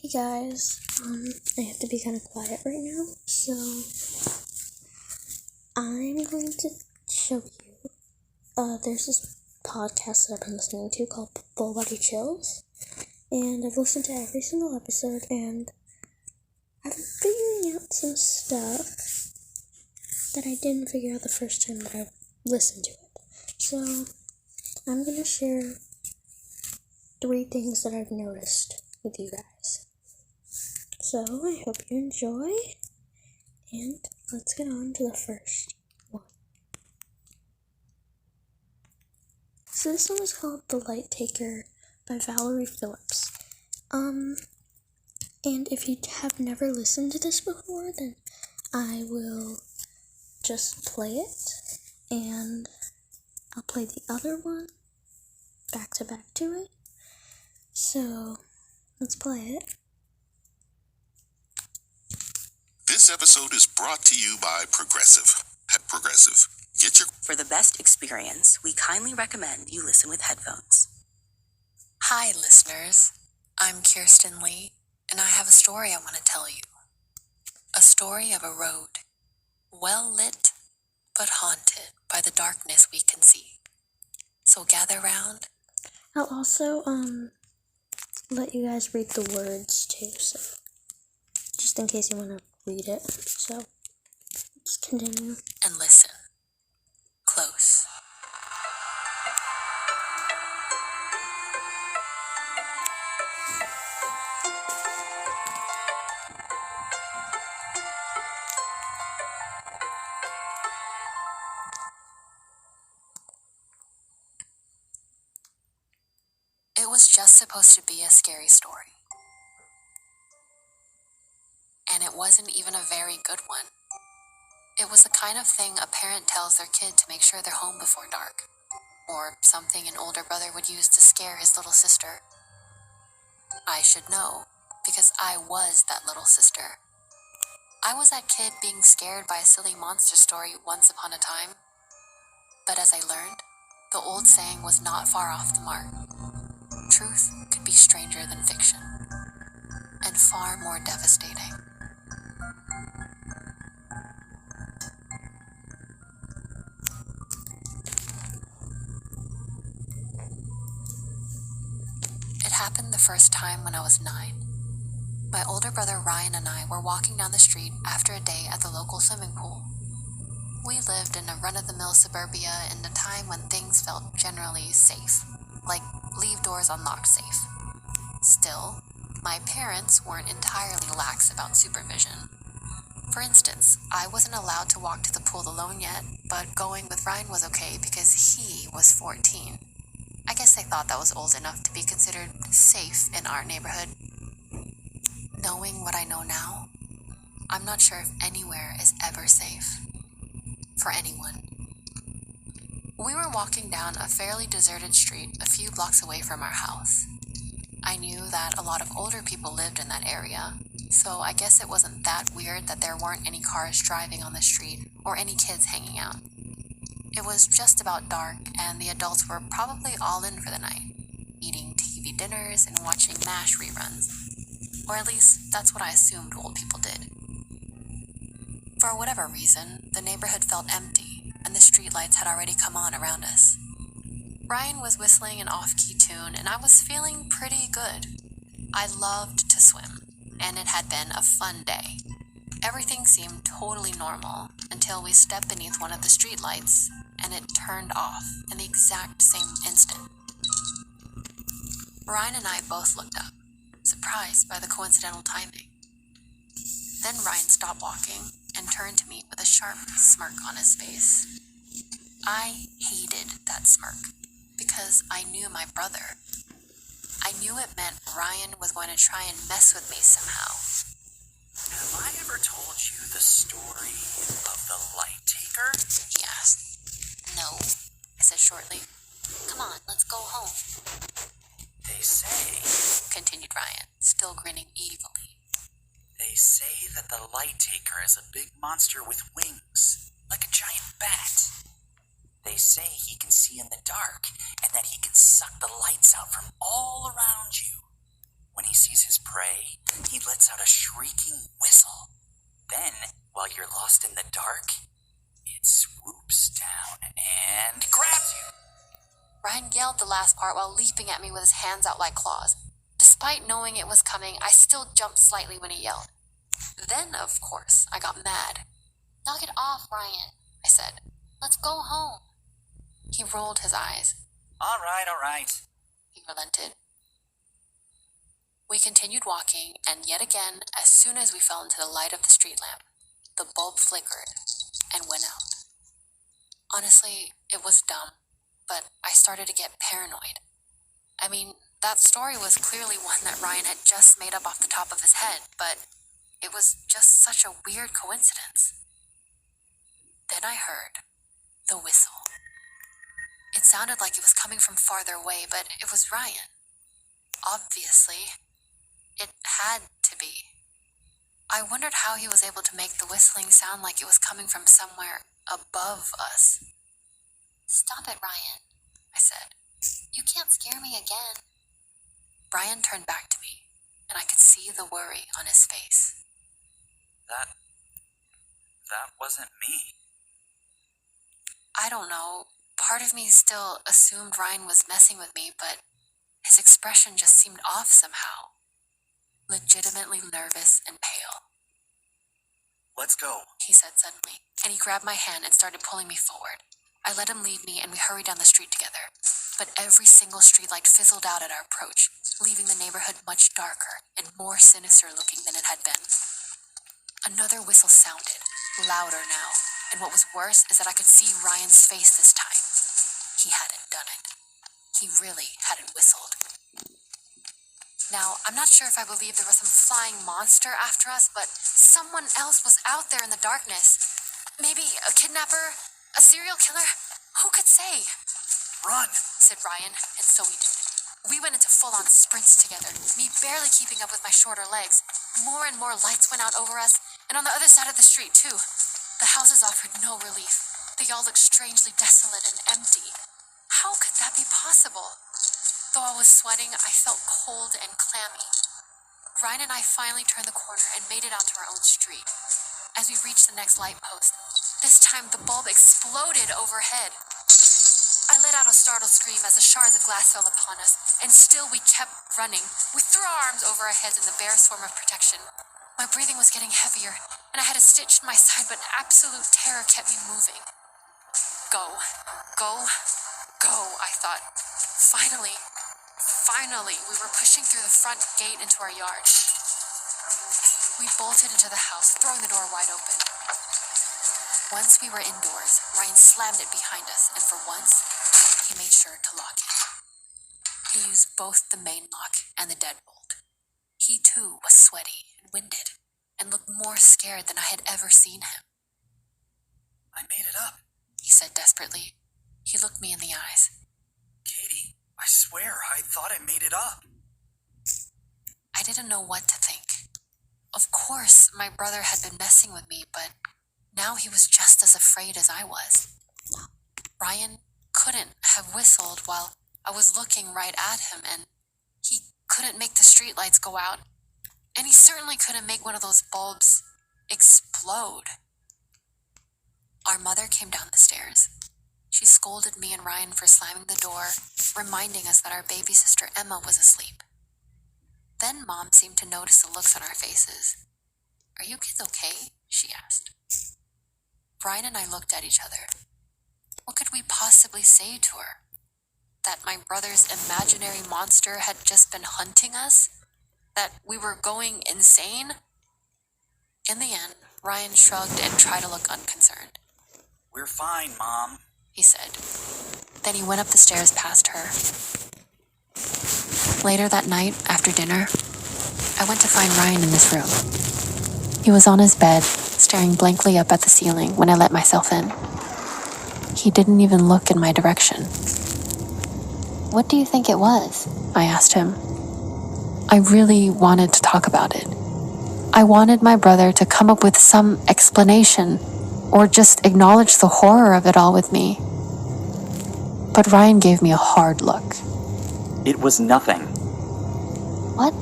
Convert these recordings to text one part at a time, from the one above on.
Hey guys, I have to be kind of quiet right now, so I'm going to show you, there's this podcast that I've been listening to called FullBodyChills, and I've listened to every single episode, and I've been figuring out some stuff that I didn't figure out the first time that I listened to it. So, I'm going to share 3 things that I've noticed with you guys. So, I hope you enjoy, and let's get on to the first one. So this one is called The Light Taker by Valerie Phillips. And if you have never listened to this before, then I will just play it, and I'll play the other one back to it. So, let's play it. This episode is brought to you by Progressive. At Progressive, get your... For the best experience, we kindly recommend you listen with headphones. Hi, listeners. I'm Kirsten Lee, and I have a story I want to tell you. A story of a road, well lit, but haunted by the darkness we can see. So gather round. I'll also, let you guys read the words too, so just in case you want to read it. So, let's continue. And listen. Close. It was just supposed to be a scary story. And it wasn't even a very good one. It was the kind of thing a parent tells their kid to make sure they're home before dark, or something an older brother would use to scare his little sister. I should know, because I was that little sister. I was that kid being scared by a silly monster story once upon a time. But as I learned, the old saying was not far off the mark. Truth could be stranger than fiction, and far more devastating. It happened the first time when I was 9. My older brother Ryan and I were walking down the street after a day at the local swimming pool. We lived in a run-of-the-mill suburbia in a time when things felt generally safe, like leave doors unlocked safe. Still, my parents weren't entirely lax about supervision. For instance, I wasn't allowed to walk to the pool alone yet, but going with Ryan was okay because he was 14. I guess they thought that was old enough to be considered safe in our neighborhood. Knowing what I know now, I'm not sure if anywhere is ever safe. For anyone. We were walking down a fairly deserted street a few blocks away from our house. I knew that a lot of older people lived in that area, so I guess it wasn't that weird that there weren't any cars driving on the street or any kids hanging out. It was just about dark, and the adults were probably all in for the night, eating TV dinners and watching MASH reruns. Or at least, that's what I assumed old people did. For whatever reason, the neighborhood felt empty, and the streetlights had already come on around us. Ryan was whistling an off-key tune, and I was feeling pretty good. I loved to swim, and it had been a fun day. Everything seemed totally normal until we stepped beneath one of the streetlights, and it turned off in the exact same instant. Ryan and I both looked up, surprised by the coincidental timing. Then Ryan stopped walking and turned to me with a sharp smirk on his face. I hated that smirk because I knew my brother. I knew it meant Ryan was going to try and mess with me somehow. Have I ever told you the story of the light taker? He asked. No, I said shortly. Come on, let's go home. They say, Continued Ryan, still grinning evilly. They say that the light taker is a big monster with wings, like a giant bat. They say he can see in the dark, and that he can suck the lights out from all around you. When he sees his prey, lost in the dark, it swoops down and grabs you. Ryan yelled the last part while leaping at me with his hands out like claws. Despite knowing it was coming, I still jumped slightly when he yelled. Then, of course, I got mad. "Knock it off, Ryan," I said. "Let's go home." He rolled his eyes. All right. He relented. We continued walking, and yet again, as soon as we fell into the light of the street lamp, the bulb flickered and went out. Honestly, it was dumb, but I started to get paranoid. I mean, that story was clearly one that Ryan had just made up off the top of his head, but it was just such a weird coincidence. Then I heard the whistle. It sounded like it was coming from farther away, but it was Ryan. Obviously, it had to be. I wondered how he was able to make the whistling sound like it was coming from somewhere above us. "Stop it, Ryan," I said. "You can't scare me again." Ryan turned back to me, and I could see the worry on his face. That wasn't me. I don't know. Part of me still assumed Ryan was messing with me, but his expression just seemed off somehow. Legitimately nervous and pale. "Let's go," he said suddenly, and he grabbed my hand and started pulling me forward. I let him lead me, and we hurried down the street together. But every single streetlight fizzled out at our approach, leaving the neighborhood much darker and more sinister looking than it had been. Another whistle sounded, louder now, and what was worse is that I could see Ryan's face this time. He hadn't done it. He really hadn't whistled. Now, I'm not sure if I believe there was some flying monster after us, but someone else was out there in the darkness. Maybe a kidnapper, a serial killer, who could say? "Run," said Ryan, and so we did. We went into full-on sprints together, me barely keeping up with my shorter legs. More and more lights went out over us, and on the other side of the street, too. The houses offered no relief. They all looked strangely desolate and empty. How could that be possible? Though I was sweating, I felt cold and clammy. Ryan and I finally turned the corner and made it onto our own street. As we reached the next light post, this time the bulb exploded overhead. I let out a startled scream as the shards of glass fell upon us, and still we kept running. We threw our arms over our heads in the barest form of protection. My breathing was getting heavier, and I had a stitch in my side, but absolute terror kept me moving. Go, I thought. Finally, we were pushing through the front gate into our yard. We bolted into the house, throwing the door wide open. Once we were indoors, Ryan slammed it behind us, and for once, he made sure to lock it. He used both the main lock and the deadbolt. He too was sweaty and winded, and looked more scared than I had ever seen him. "I made it up," he said desperately. He looked me in the eyes. "Katie, I swear I thought I made it up." I didn't know what to think. Of course, my brother had been messing with me, but now he was just as afraid as I was. Ryan couldn't have whistled while I was looking right at him, and he couldn't make the streetlights go out, and he certainly couldn't make one of those bulbs explode. Our mother came down the stairs. She scolded me and Ryan for slamming the door, reminding us that our baby sister Emma was asleep. Then Mom seemed to notice the looks on our faces. "Are you kids okay?" she asked. Ryan and I looked at each other. What could we possibly say to her? That my brother's imaginary monster had just been hunting us? That we were going insane? In the end, Ryan shrugged and tried to look unconcerned. "We're fine, Mom," he said. Then he went up the stairs past her. Later that night, after dinner, I went to find Ryan in this room. He was on his bed, staring blankly up at the ceiling when I let myself in. He didn't even look in my direction. "What do you think it was?" I asked him. I really wanted to talk about it. I wanted my brother to come up with some explanation, or just acknowledge the horror of it all with me. But Ryan gave me a hard look. "It was nothing." "What?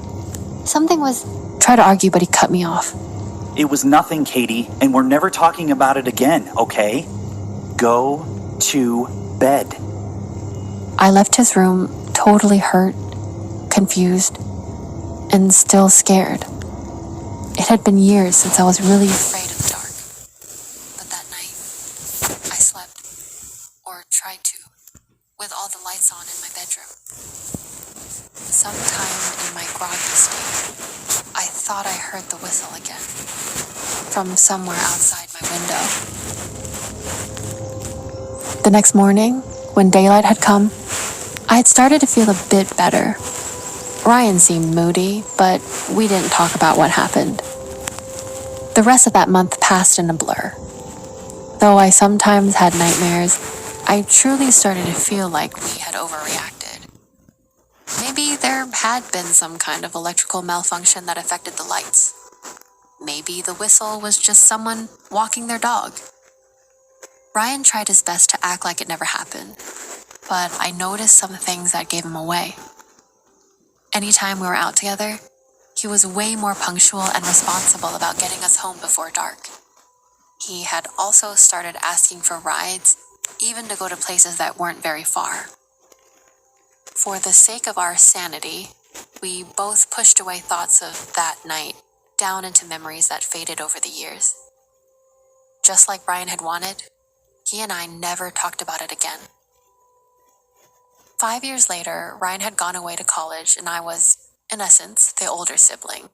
Something was..." Tried to argue, but he cut me off. It was nothing, Katie, and we're never talking about it again, okay? Go to bed. I left his room totally hurt, confused, and still scared. It had been years since I was really afraid of the dark. But that night, I slept, or tried to, with all the lights on in my bedroom. Sometime in my groggy state, I thought I heard the whistle again, from somewhere outside my window. The next morning, when daylight had come, I had started to feel a bit better. Ryan seemed moody, but we didn't talk about what happened. The rest of that month passed in a blur. Though I sometimes had nightmares, I truly started to feel like we had overreacted. Maybe there had been some kind of electrical malfunction that affected the lights. Maybe the whistle was just someone walking their dog. Ryan tried his best to act like it never happened, but I noticed some things that gave him away. Anytime we were out together, he was way more punctual and responsible about getting us home before dark. He had also started asking for rides, even to go to places that weren't very far. For the sake of our sanity, we both pushed away thoughts of that night down into memories that faded over the years. Just like Ryan had wanted, he and I never talked about it again. 5 years later, Ryan had gone away to college and I was, in essence, the older sibling.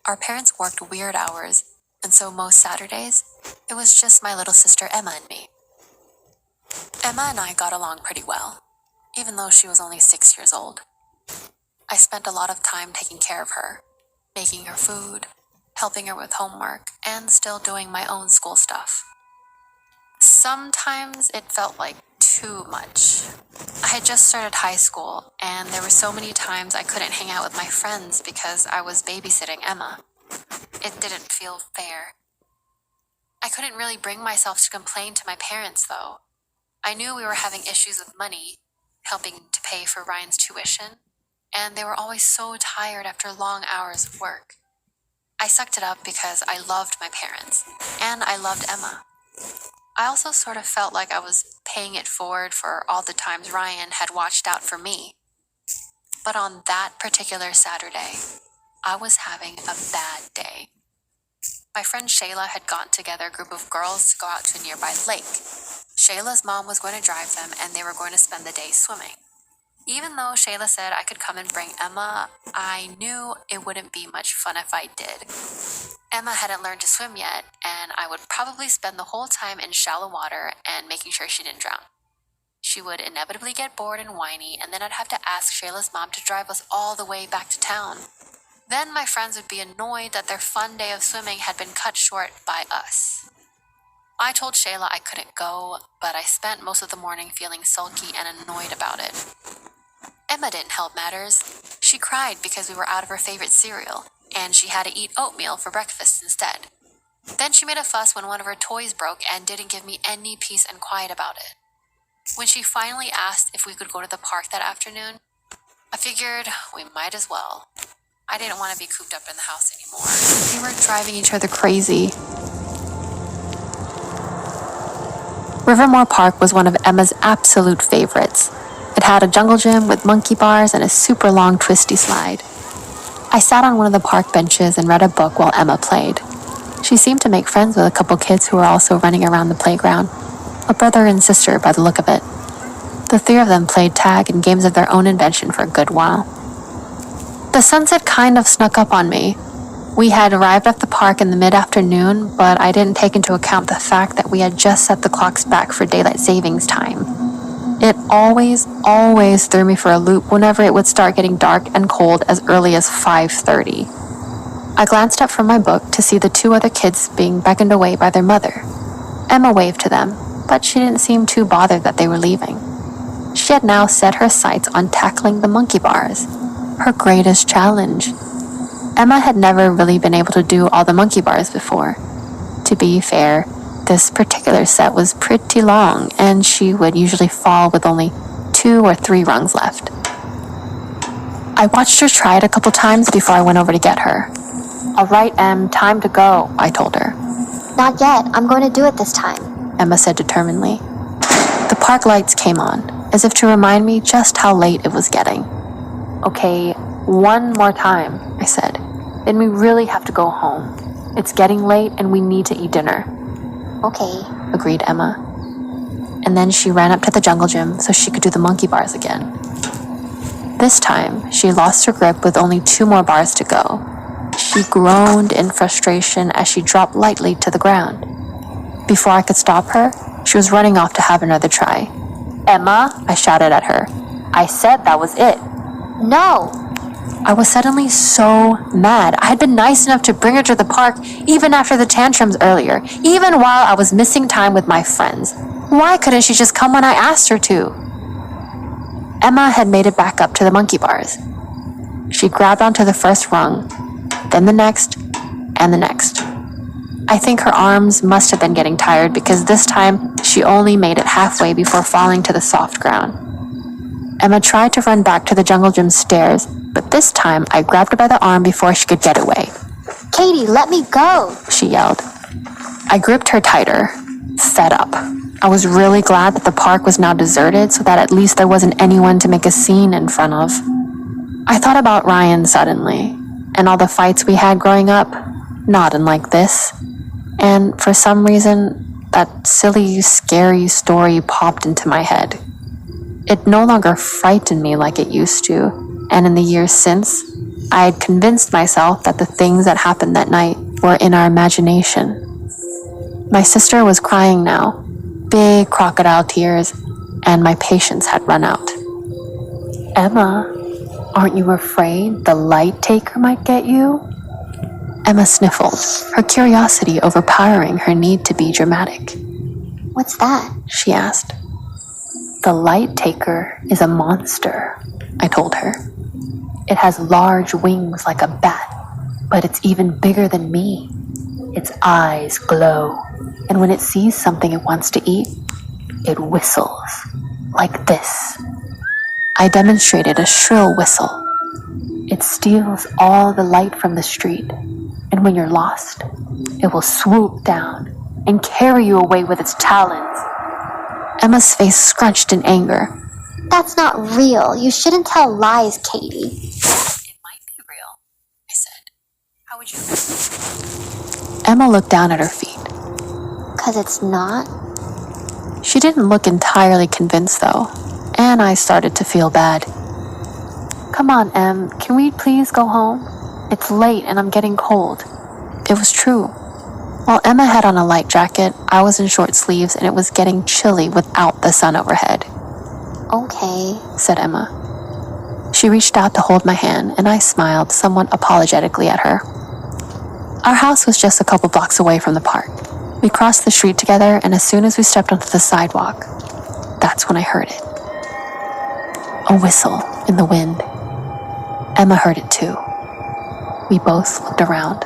Our parents worked weird hours, and so most Saturdays, it was just my little sister Emma and me. Emma and I got along pretty well, even though she was only 6 years old. I spent a lot of time taking care of her, making her food, helping her with homework, and still doing my own school stuff. Sometimes it felt like too much. I had just started high school, and there were so many times I couldn't hang out with my friends because I was babysitting Emma. It didn't feel fair. I couldn't really bring myself to complain to my parents, though. I knew we were having issues with money, helping to pay for Ryan's tuition, and they were always so tired after long hours of work. I sucked it up because I loved my parents, and I loved Emma. I also sort of felt like I was paying it forward for all the times Ryan had watched out for me. But on that particular Saturday, I was having a bad day. My friend Shayla had gotten together a group of girls to go out to a nearby lake. Shayla's mom was going to drive them, and they were going to spend the day swimming. Even though Shayla said I could come and bring Emma, I knew it wouldn't be much fun if I did. Emma hadn't learned to swim yet, and I would probably spend the whole time in shallow water and making sure she didn't drown. She would inevitably get bored and whiny, and then I'd have to ask Shayla's mom to drive us all the way back to town. Then my friends would be annoyed that their fun day of swimming had been cut short by us. I told Shayla I couldn't go, but I spent most of the morning feeling sulky and annoyed about it. Emma didn't help matters. She cried because we were out of her favorite cereal, and she had to eat oatmeal for breakfast instead. Then she made a fuss when one of her toys broke and didn't give me any peace and quiet about it. When she finally asked if we could go to the park that afternoon, I figured we might as well. I didn't want to be cooped up in the house anymore. We were driving each other crazy. Rivermore Park was one of Emma's absolute favorites. It had a jungle gym with monkey bars and a super long twisty slide. I sat on one of the park benches and read a book while Emma played. She seemed to make friends with a couple kids who were also running around the playground, a brother and sister by the look of it. The three of them played tag and games of their own invention for a good while. The sunset kind of snuck up on me. We had arrived at the park in the mid-afternoon, but I didn't take into account the fact that we had just set the clocks back for daylight savings time. It always threw me for a loop whenever it would start getting dark and cold as early as 5:30. I glanced up from my book to see the two other kids being beckoned away by their mother. Emma waved to them, but she didn't seem too bothered that they were leaving. She had now set her sights on tackling the monkey bars, her greatest challenge. Emma had never really been able to do all the monkey bars before. To be fair, this particular set was pretty long, and she would usually fall with only 2 or 3 rungs left. I watched her try it a couple times before I went over to get her. "All right, Em, time to go," I told her. Not yet. I'm going to do it this time, Emma said determinedly. The park lights came on, as if to remind me just how late it was getting. "Okay, one more time," I said. "Then we really have to go home. It's getting late and we need to eat dinner." Okay. Agreed Emma. And then she ran up to the jungle gym so she could do the monkey bars again. This time, she lost her grip with only 2 more bars to go. She groaned in frustration as she dropped lightly to the ground. Before I could stop her, she was running off to have another try. "Emma," I shouted at her. "I said that was it." No! I was suddenly so mad. I had been nice enough to bring her to the park even after the tantrums earlier, even while I was missing time with my friends. Why couldn't she just come when I asked her to? Emma had made it back up to the monkey bars. She grabbed onto the first rung, then the next, and the next. I think her arms must have been getting tired because this time she only made it halfway before falling to the soft ground. Emma tried to run back to the jungle gym stairs, but this time I grabbed her by the arm before she could get away. Katie, let me go! She yelled. I gripped her tighter, fed up. I was really glad that the park was now deserted so that at least there wasn't anyone to make a scene in front of. I thought about Ryan suddenly, and all the fights we had growing up, not unlike this. And for some reason, that silly, scary story popped into my head. It no longer frightened me like it used to, and in the years since, I had convinced myself that the things that happened that night were in our imagination. My sister was crying now, big crocodile tears, and my patience had run out. "Emma, aren't you afraid the light taker might get you?" Emma sniffled, her curiosity overpowering her need to be dramatic. What's that? She asked. "The light taker is a monster," I told her. "It has large wings like a bat, but it's even bigger than me. Its eyes glow, and when it sees something it wants to eat, it whistles, like this." I demonstrated a shrill whistle. "It steals all the light from the street, and when you're lost, it will swoop down and carry you away with its talons." Emma's face scrunched in anger. That's not real. You shouldn't tell lies, Katie. It might be real, I said. How would you know? Emma looked down at her feet. 'Cause it's not? She didn't look entirely convinced, though, and I started to feel bad. "Come on, Em, can we please go home? It's late and I'm getting cold." It was true. While Emma had on a light jacket, I was in short sleeves and it was getting chilly without the sun overhead. Okay, said Emma. She reached out to hold my hand and I smiled somewhat apologetically at her. Our house was just a couple blocks away from the park. We crossed the street together, and as soon as we stepped onto the sidewalk, that's when I heard it. A whistle in the wind. Emma heard it too. We both looked around.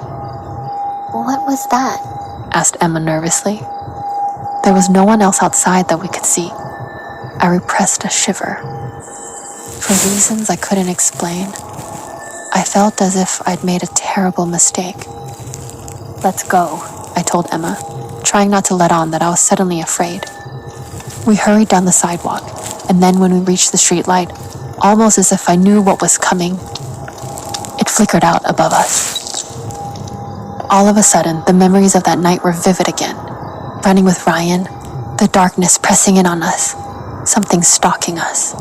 What was that? Asked Emma nervously. There was no one else outside that we could see. I repressed a shiver. For reasons I couldn't explain, I felt as if I'd made a terrible mistake. "Let's go," I told Emma, trying not to let on that I was suddenly afraid. We hurried down the sidewalk, and then when we reached the street light, almost as if I knew what was coming, it flickered out above us. All of a sudden, the memories of that night were vivid again. Running with Ryan, the darkness pressing in on us, something stalking us.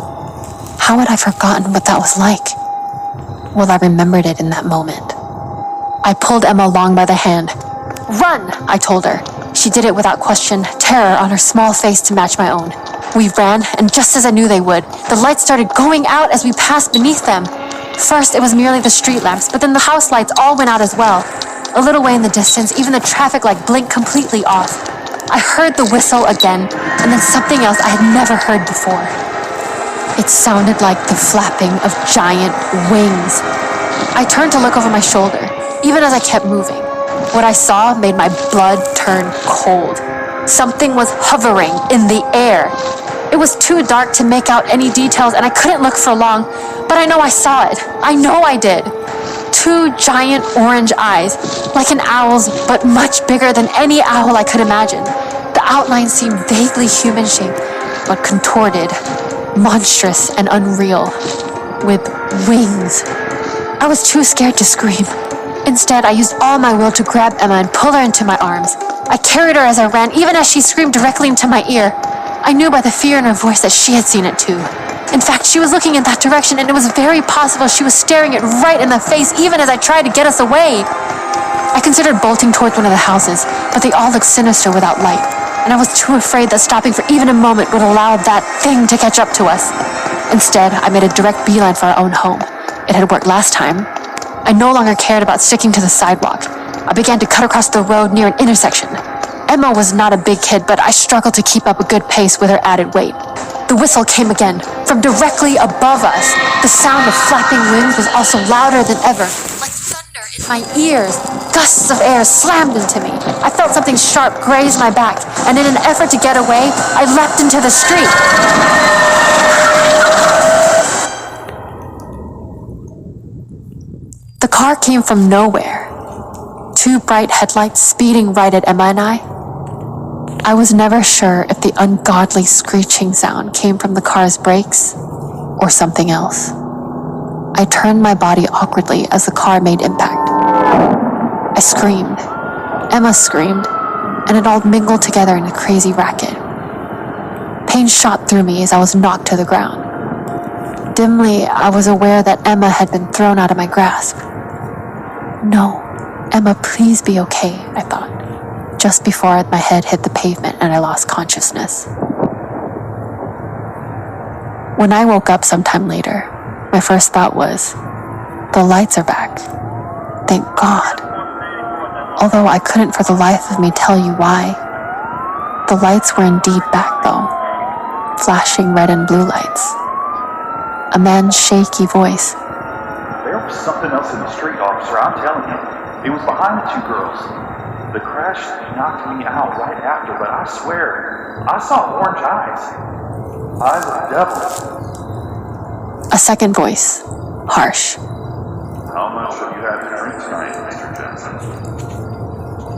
How had I forgotten what that was like? Well, I remembered it in that moment. I pulled Emma along by the hand. "Run!" I told her. She did it without question, terror on her small face to match my own. We ran, and just as I knew they would, the lights started going out as we passed beneath them. First, it was merely the street lamps, but then the house lights all went out as well. A little way in the distance, even the traffic light blinked completely off. I heard the whistle again, and then something else I had never heard before. It sounded like the flapping of giant wings. I turned to look over my shoulder, even as I kept moving. What I saw made my blood turn cold. Something was hovering in the air. It was too dark to make out any details, and I couldn't look for long, but I know I saw it. I know I did. 2 giant orange eyes, like an owl's, but much bigger than any owl I could imagine. The outline seemed vaguely human-shaped, but contorted, monstrous, and unreal, with wings. I was too scared to scream. Instead, I used all my will to grab Emma and pull her into my arms. I carried her as I ran, even as she screamed directly into my ear. I knew by the fear in her voice that she had seen it too. In fact, she was looking in that direction, and it was very possible she was staring it right in the face, even as I tried to get us away. I considered bolting towards one of the houses, but they all looked sinister without light, and I was too afraid that stopping for even a moment would allow that thing to catch up to us. Instead, I made a direct beeline for our own home. It had worked last time. I no longer cared about sticking to the sidewalk. I began to cut across the road near an intersection. Emma was not a big kid, but I struggled to keep up a good pace with her added weight. The whistle came again, from directly above us. The sound of flapping wings was also louder than ever, like thunder in my ears. Gusts of air slammed into me. I felt something sharp graze my back, and in an effort to get away, I leapt into the street. The car came from nowhere. 2 bright headlights speeding right at Emma and I was never sure if the ungodly screeching sound came from the car's brakes or something else. I turned my body awkwardly as the car made impact. I screamed. Emma screamed, and it all mingled together in a crazy racket. Pain shot through me as I was knocked to the ground. Dimly, I was aware that Emma had been thrown out of my grasp. No, Emma, please be okay, I thought, just before my head hit the pavement and I lost consciousness. When I woke up sometime later, my first thought was, the lights are back. Thank God. Although I couldn't for the life of me tell you why. The lights were indeed back though, flashing red and blue lights. A man's shaky voice. There was something else in the street, officer, I'm telling you. It was behind the 2 girls. The crash knocked me out right after, but I swear, I saw orange eyes. Eyes of the devil. A second voice, harsh. How much have you had to drink tonight, Major Jensen?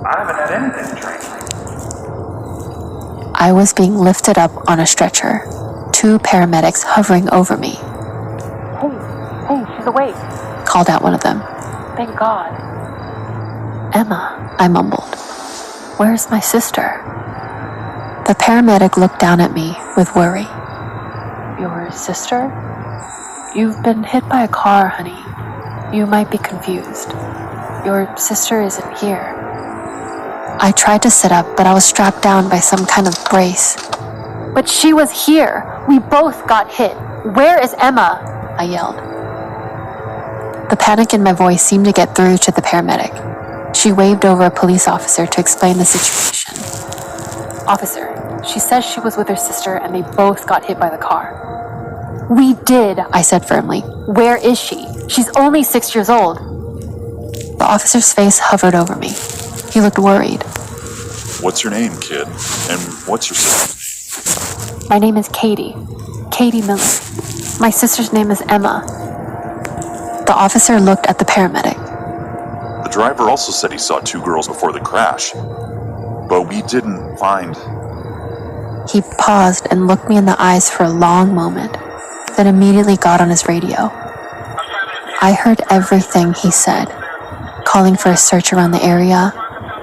I haven't had anything to drink. I was being lifted up on a stretcher, 2 paramedics hovering over me. Hey, she's awake, called out one of them. Thank God. Emma, I mumbled. Where's my sister? The paramedic looked down at me with worry. Your sister? You've been hit by a car, honey. You might be confused. Your sister isn't here. I tried to sit up, but I was strapped down by some kind of brace. But she was here. We both got hit. Where is Emma? I yelled. The panic in my voice seemed to get through to the paramedic. She waved over a police officer to explain the situation. Officer, she says she was with her sister and they both got hit by the car. We did, I said firmly. Where is she? She's only 6 years old. The officer's face hovered over me. He looked worried. What's your name, kid? And what's your sister's name? My name is Katie. Katie Miller. My sister's name is Emma. The officer looked at the paramedic. The driver also said he saw 2 girls before the crash, but we didn't find... He paused and looked me in the eyes for a long moment, then immediately got on his radio. I heard everything he said, calling for a search around the area,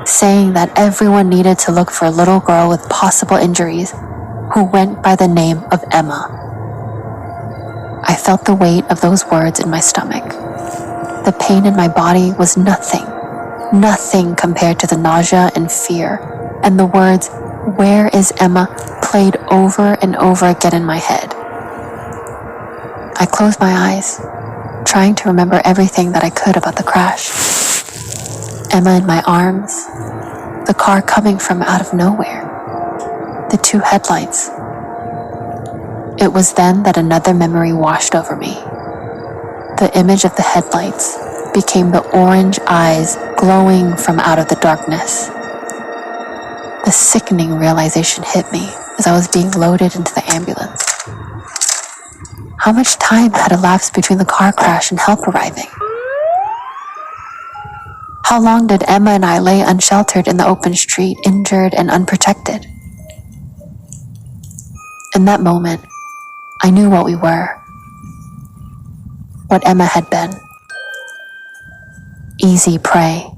saying that everyone needed to look for a little girl with possible injuries who went by the name of Emma. I felt the weight of those words in my stomach. The pain in my body was nothing compared to the nausea and fear, and the words, "Where is Emma?" played over and over again in my head. I closed my eyes, trying to remember everything that I could about the crash. Emma in my arms, the car coming from out of nowhere, the 2 headlights. It was then that another memory washed over me. The image of the headlights became the orange eyes glowing from out of the darkness. The sickening realization hit me as I was being loaded into the ambulance. How much time had elapsed between the car crash and help arriving? How long did Emma and I lay unsheltered in the open street, injured and unprotected? In that moment, I knew what we were, what Emma had been. Easy prey.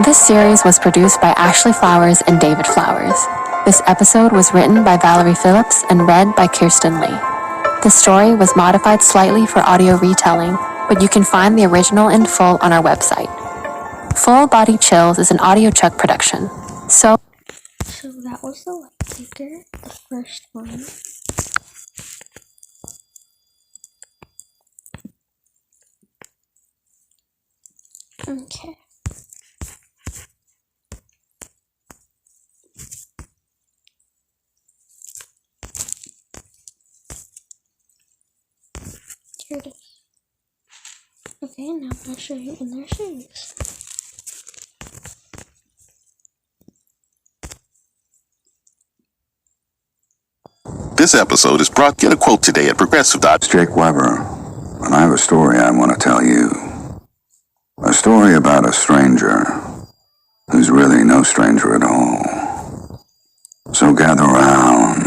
This series was produced by Ashley Flowers and David Flowers. This episode was written by Valerie Phillips and read by Kirsten Lee. The story was modified slightly for audio retelling, but you can find the original in full on our website. FullBodyChills is an audio Chuck production. So that was the light taker, the first one. Okay. Here it is. Okay, now I'm going to show you in their shoes. This episode is brought. Get a quote today at Progressive. It's Jake Weber, and I have a story I want to tell you. A story about a stranger who's really no stranger at all. So gather round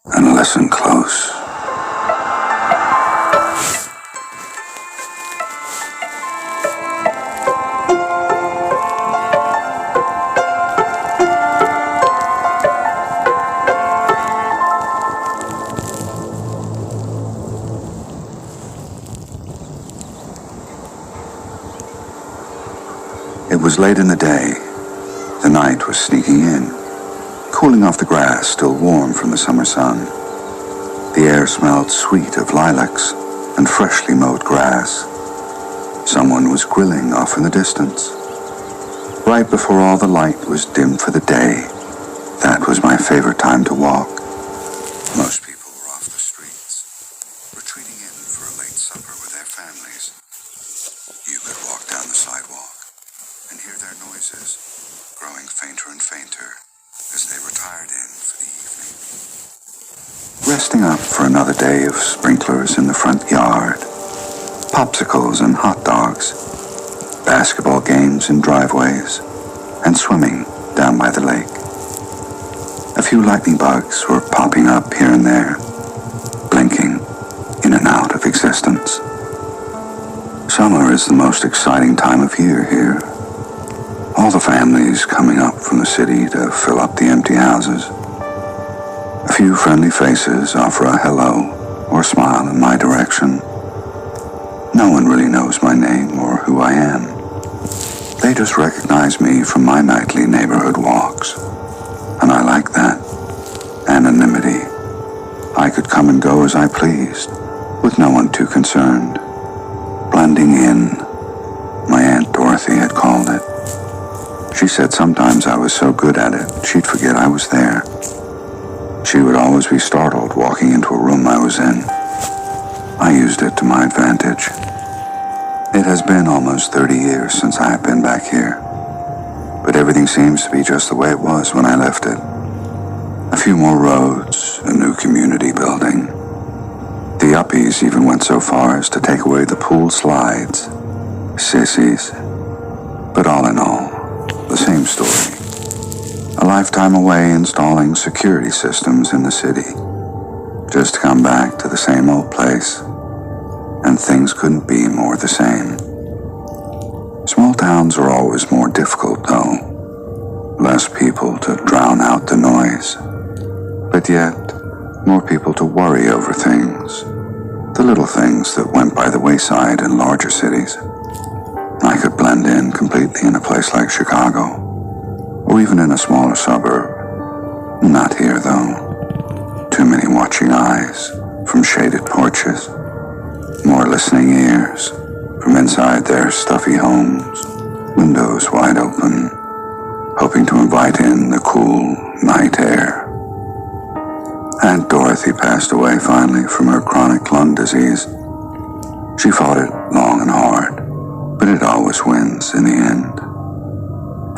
and listen close. It was late in the day. The night was sneaking in, cooling off the grass still warm from the summer sun. The air smelled sweet of lilacs and freshly mowed grass. Someone was grilling off in the distance. Right before all the light was dimmed for the day, that was my favorite time to walk. Most people were off the streets, retreating in for a late supper with their families. You could walk down the sidewalk and hear their noises growing fainter and fainter as they retired in for the evening. Resting up for another day of sprinklers in the front yard, popsicles and hot dogs, basketball games in driveways, and swimming down by the lake. A few lightning bugs were popping up here and there, blinking in and out of existence. Summer is the most exciting time of year here. All the families coming up from the city to fill up the empty houses. A few friendly faces offer a hello or smile in my direction. No one really knows my name or who I am. They just recognize me from my nightly neighborhood walks. And I like that. Anonymity. I could come and go as I pleased, with no one too concerned. Blending in, my Aunt Dorothy had called it. She said sometimes I was so good at it, she'd forget I was there. She would always be startled walking into a room I was in. I used it to my advantage. It has been almost 30 years since I have been back here, but everything seems to be just the way it was when I left it. A few more roads, a new community building. The Uppies even went so far as to take away the pool slides. Sissies. But all in all, the same story. A lifetime away installing security systems in the city. Just to come back to the same old place. And things couldn't be more the same. Small towns are always more difficult, though. Less people to drown out the noise. But yet, more people to worry over things. The little things that went by the wayside in larger cities. I could blend in completely in a place like Chicago, or even in a smaller suburb. Not here, though. Too many watching eyes from shaded porches, more listening ears from inside their stuffy homes, windows wide open, hoping to invite in the cool night air. Aunt Dorothy passed away finally from her chronic lung disease. She fought it long and hard, but it always wins in the end.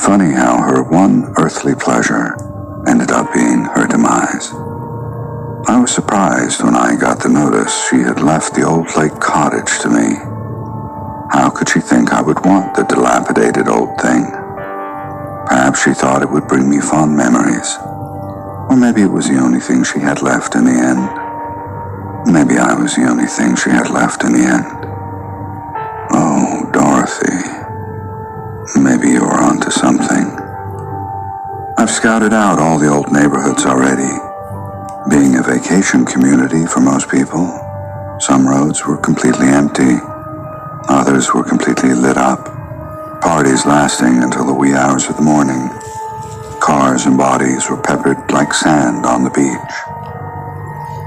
Funny how her one earthly pleasure ended up being her demise. was surprised when I got the notice she had left the old lake cottage to me. How could she think I would want the dilapidated old thing? Perhaps she thought it would bring me fond memories. Or maybe it was the only thing she had left in the end. Maybe I was the only thing she had left in the end. Oh, Dorothy. Maybe you were onto something. I've scouted out all the old neighborhoods already. Being a vacation community for most people, some roads were completely empty. Others were completely lit up. Parties lasting until the wee hours of the morning. Cars and bodies were peppered like sand on the beach.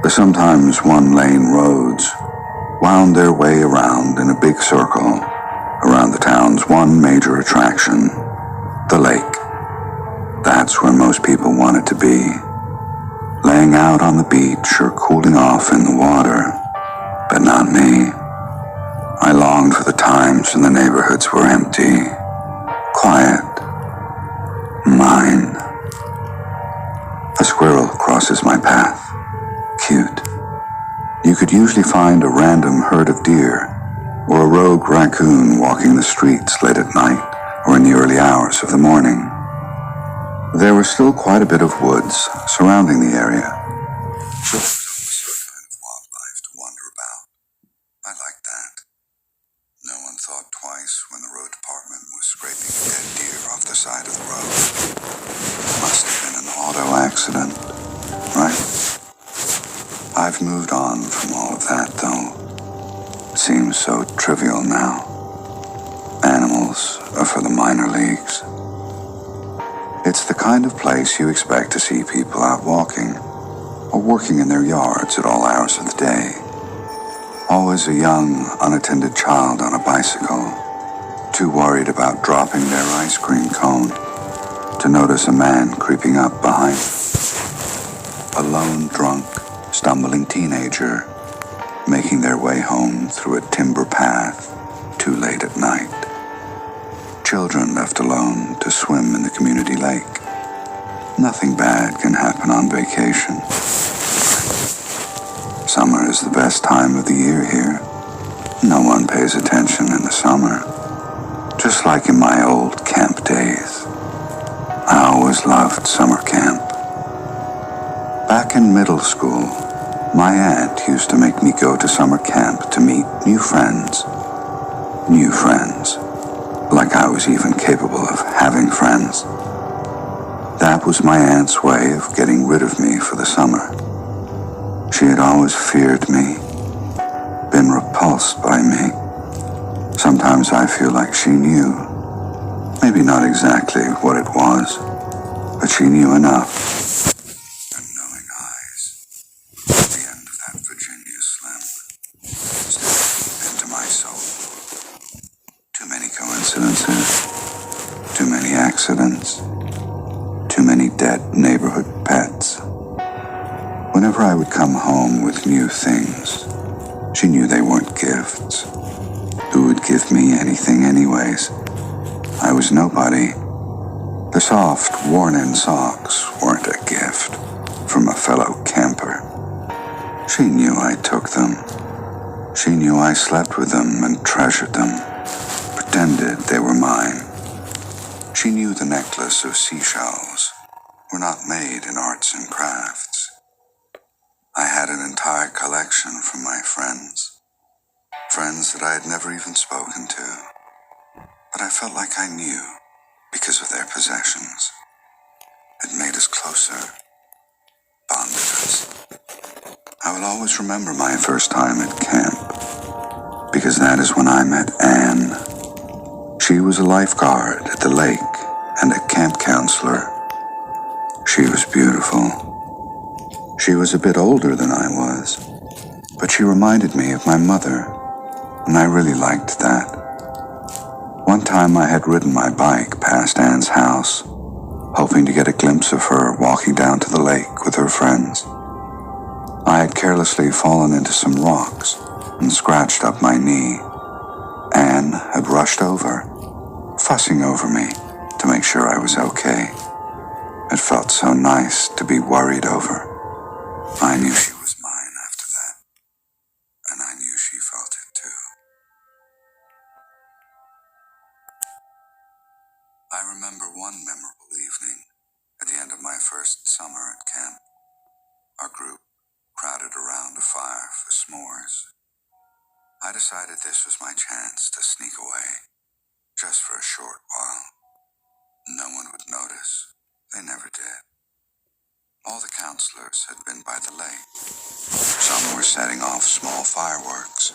The sometimes one-lane roads wound their way around in a big circle around the town's one major attraction, the lake. That's where most people wanted to be, laying out on the beach or cooling off in the water, but not me. I longed for the times when the neighborhoods were empty, quiet, mine. A squirrel crosses my path. Cute. You could usually find a random herd of deer or a rogue raccoon walking the streets late at night or in the early hours of the morning. There was still quite a bit of woods surrounding the area, so there was always some kind of wildlife to wander about. I liked that. No one thought twice when the road department was scraping a dead deer off the side of the road. It must have been an auto accident, right? I've moved on from all of that, though. It seems so trivial now. Animals are for the minor leagues. It's the kind of place you expect to see people out walking or working in their yards at all hours of the day. Always a young, unattended child on a bicycle, too worried about dropping their ice cream cone to notice a man creeping up behind them. A lone, drunk, stumbling teenager making their way home through a timber path too late at night. Children left alone to swim in the community lake. Nothing bad can happen on vacation. Summer is the best time of the year here. No one pays attention in the summer. Just like in my old camp days. I always loved summer camp. Back in middle school, my aunt used to make me go to summer camp to meet new friends. New friends. Like I was even capable of having friends. That was my aunt's way of getting rid of me for the summer. She had always feared me, been repulsed by me. Sometimes I feel like she knew. Maybe not exactly what it was, but she knew enough. And knowing eyes, at the end of that Virginia Slim, stared into my soul. Too many coincidences, too many accidents, too many dead neighborhood pets. Whenever I would come home with new things, she knew they weren't gifts. Who would give me anything anyways? I was nobody. The soft, worn-in socks weren't a gift from a fellow camper. She knew I took them. She knew I slept with them and treasured them, pretended they were mine. She knew the necklace of seashells were not made in arts and crafts. I had an entire collection from my friends. Friends that I had never even spoken to. But I felt like I knew because of their possessions. It made us closer, bonded us. I will always remember my first time at camp, because that is when I met Anne. She was a lifeguard at the lake and a camp counselor. She was beautiful. She was a bit older than I was, but she reminded me of my mother, and I really liked that. One time I had ridden my bike past Anne's house, hoping to get a glimpse of her walking down to the lake with her friends. I had carelessly fallen into some rocks and scratched up my knee. Anne had rushed over, fussing over me to make sure I was okay. It felt so nice to be worried over. I knew she was first summer at camp. Our group crowded around a fire for s'mores. I decided this was my chance to sneak away, just for a short while. No one would notice. They never did. All the counselors had been by the lake. Some were setting off small fireworks.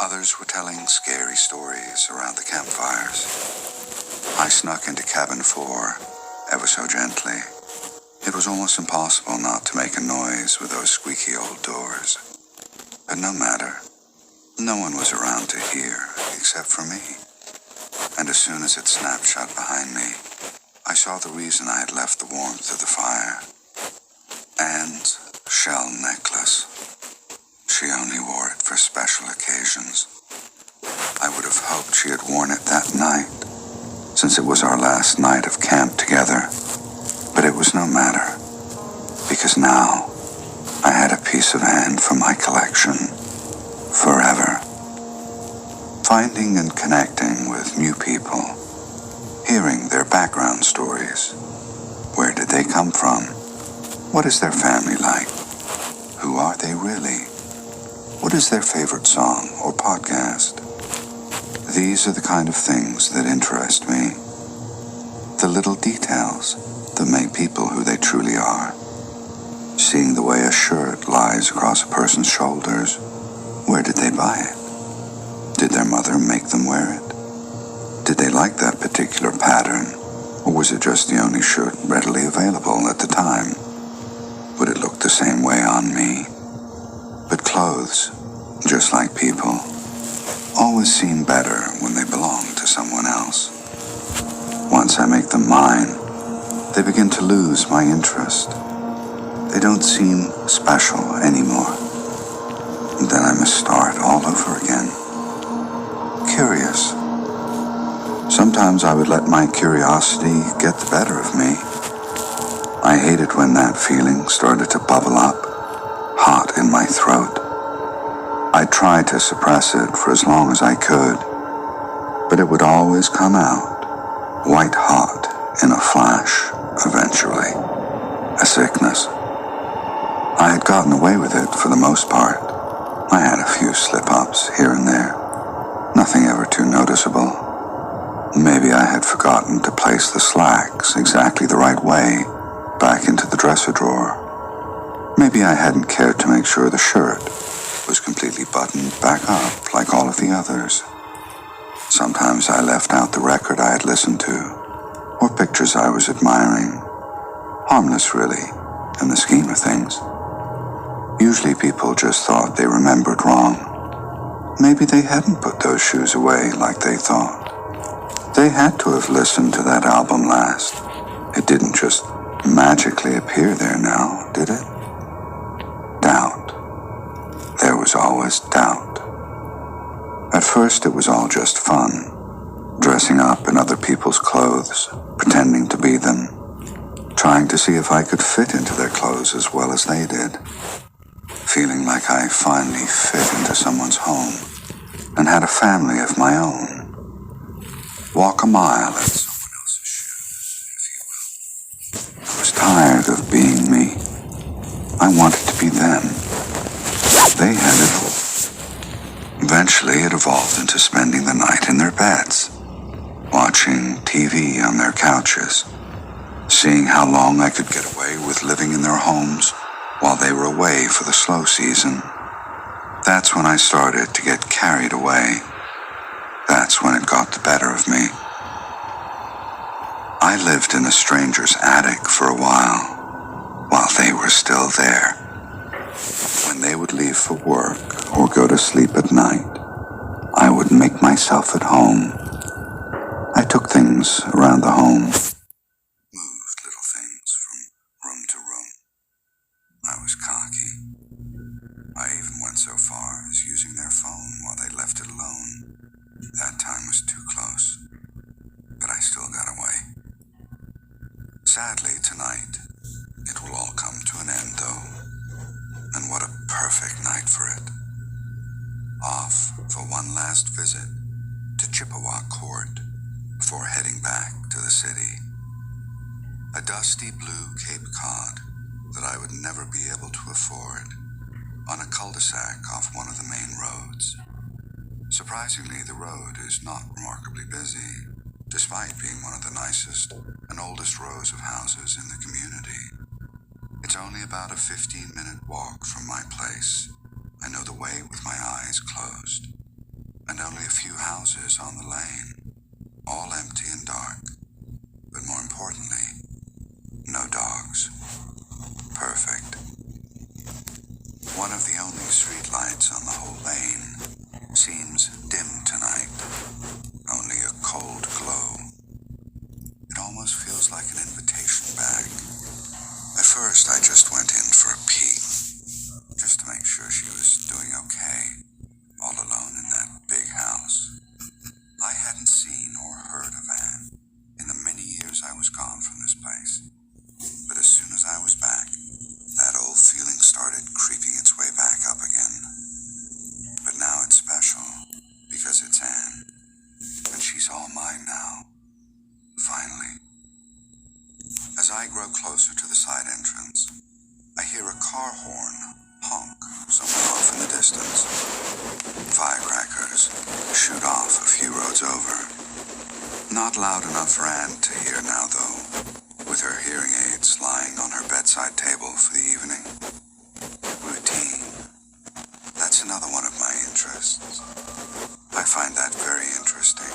Others were telling scary stories around the campfires. I snuck into cabin 4, ever so gently. It was almost impossible not to make a noise with those squeaky old doors. But no matter. No one was around to hear, except for me. And as soon as it snapped shut behind me, I saw the reason I had left the warmth of the fire. Anne's shell necklace. She only wore it for special occasions. I would have hoped she had worn it that night, since it was our last night of camp together. But it was no matter, because now I had a piece of Anne for my collection, forever. Finding and connecting with new people, hearing their background stories. Where did they come from? What is their family like? Who are they really? What is their favorite song or podcast? These are the kind of things that interest me. The little details that make people who they truly are. Seeing the way a shirt lies across a person's shoulders. Where did they buy it? Did their mother make them wear it? Did they like that particular pattern? Or was it just the only shirt readily available at the time? Would it look the same way on me? But clothes, just like people, always seem better when they belong to someone else. Once I make them mine, they begin to lose my interest. They don't seem special anymore. Then I must start all over again. Curious. Sometimes I would let my curiosity get the better of me. I hated when that feeling started to bubble up, hot in my throat. I tried to suppress it for as long as I could, but it would always come out, white hot in a flash, eventually. A sickness. I had gotten away with it for the most part. I had a few slip-ups here and there, nothing ever too noticeable. Maybe I had forgotten to place the slacks exactly the right way back into the dresser drawer. Maybe I hadn't cared to make sure the shirt was completely buttoned back up like all of the others. Sometimes I left out the record I had listened to, or pictures I was admiring. Harmless, really, in the scheme of things. Usually people just thought they remembered wrong. Maybe they hadn't put those shoes away like they thought. They had to have listened to that album last. It didn't just magically appear there now, did it? Doubt. There was always doubt. At first it was all just fun. Dressing up in other people's clothes, pretending to be them. Trying to see if I could fit into their clothes as well as they did. Feeling like I finally fit into someone's home and had a family of my own. Walk a mile in someone else's shoes, if you will. I was tired of being me. I wanted to be them. They had it all. Eventually it evolved into spending the night in their beds, watching TV on their couches, seeing how long I could get away with living in their homes while they were away for the slow season. That's when I started to get carried away. That's when it got the better of me. I lived in a stranger's attic for a while they were still there. When they would leave for work or go to sleep at night, I would make myself at home. I took things around the home, moved little things from room to room. I was cocky. I even went so far as using their phone while they left it alone. That time was too close, but I still got away. Sadly, tonight, it will all come to an end, though. And what a perfect night for it. Off for one last visit to Chippewa Court before heading back to the city. A dusty blue Cape would never be able to afford, on a cul-de-sac off one of the main roads. Surprisingly, the road is not remarkably busy, despite being one of the nicest and oldest rows of houses in the community. It's only about a 15-minute walk from my place. I know the way with my eyes closed. And only a few houses on the lane, all empty and dark. But more importantly, no dogs. Perfect. One of the only street lights on the whole lane seems dim tonight. Only a cold glow. It almost feels like an invitation back. At first, I just went in for a peek, just to make sure she was doing okay, all alone in that big house. I hadn't seen or heard of Anne in the many years I was gone from this place. But as soon as I was back, that old feeling started creeping its way back up again. But now it's special, because it's Anne, and she's all mine now. Finally. As I grow closer to the side entrance, I hear a car horn honk somewhere off in the distance. Firecrackers shoot off a few roads over. Not loud enough for Anne to hear now, though, with her hearing aids lying on her bedside table for the evening. Routine. That's another one of my interests. I find that very interesting.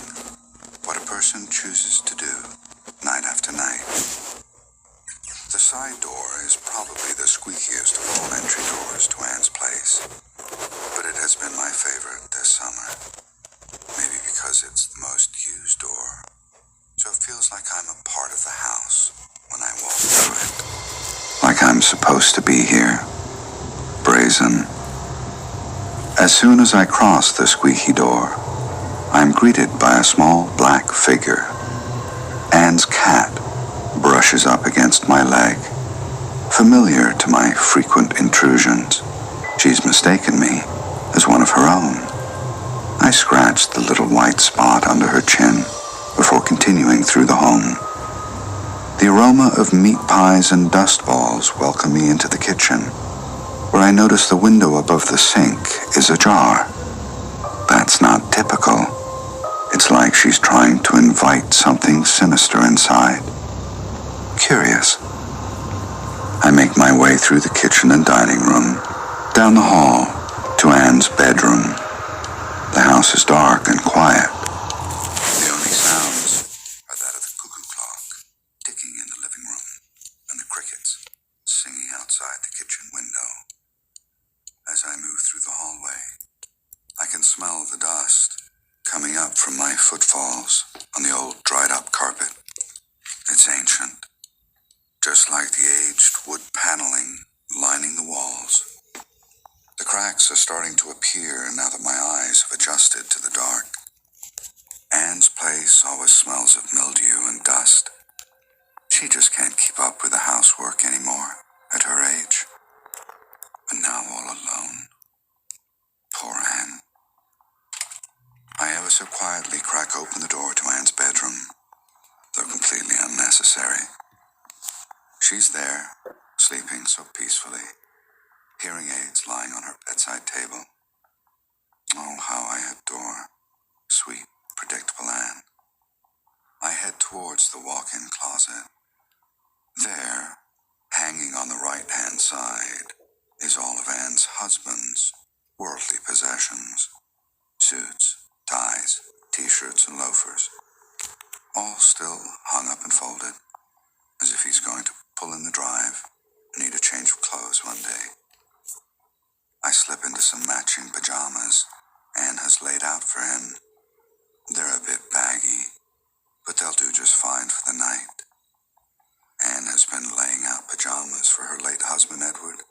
What a person chooses to do, night after night. The side door is probably the squeakiest of all entry doors to Anne's place, but it has been my favorite this summer. Maybe because it's the most used door, so it feels like I'm a part of the house when I walk through it. Like I'm supposed to be here. Brazen. As soon as I cross the squeaky door, I'm greeted by a small black figure. Anne's cat brushes up against my leg, familiar to my frequent intrusions. She's mistaken me as one of her own. I scratch the little white spot under her chin before continuing through the home. The aroma of meat pies and dust balls welcome me into the kitchen, where I notice the window above the sink is ajar. That's not typical. It's like she's trying to invite something sinister inside. Curious. I make my way through the kitchen and dining room, down the hall to Anne's bedroom. The house is dark and quiet. The only sounds are that of the cuckoo clock ticking in the living room and the crickets singing outside the kitchen window. As I move through the hallway, I can smell the dust coming up from my footfalls on the old dried-up carpet. It's ancient, just like the aged wood paneling lining the walls. The cracks are starting to appear now that my eyes have adjusted to the dark. Anne's place always smells of mildew and dust. She just can't keep up with the housework anymore at her age. And now all alone. Poor Anne. I ever so quietly crack open the door to Anne's bedroom, though completely unnecessary. She's there, sleeping so peacefully, hearing aids lying on her bedside table. Oh, how I adore sweet, predictable Anne. I head towards the walk-in closet. There, hanging on the right-hand side, is all of Anne's husband's worldly possessions. Suits, ties, t-shirts, and loafers. All still hung up and folded, as if he's going to pull in the drive and need a change of clothes one day. I slip into some matching pajamas Anne has laid out for him. They're a bit baggy, but they'll do just fine for the night. Anne has been laying out pajamas for her late husband Edward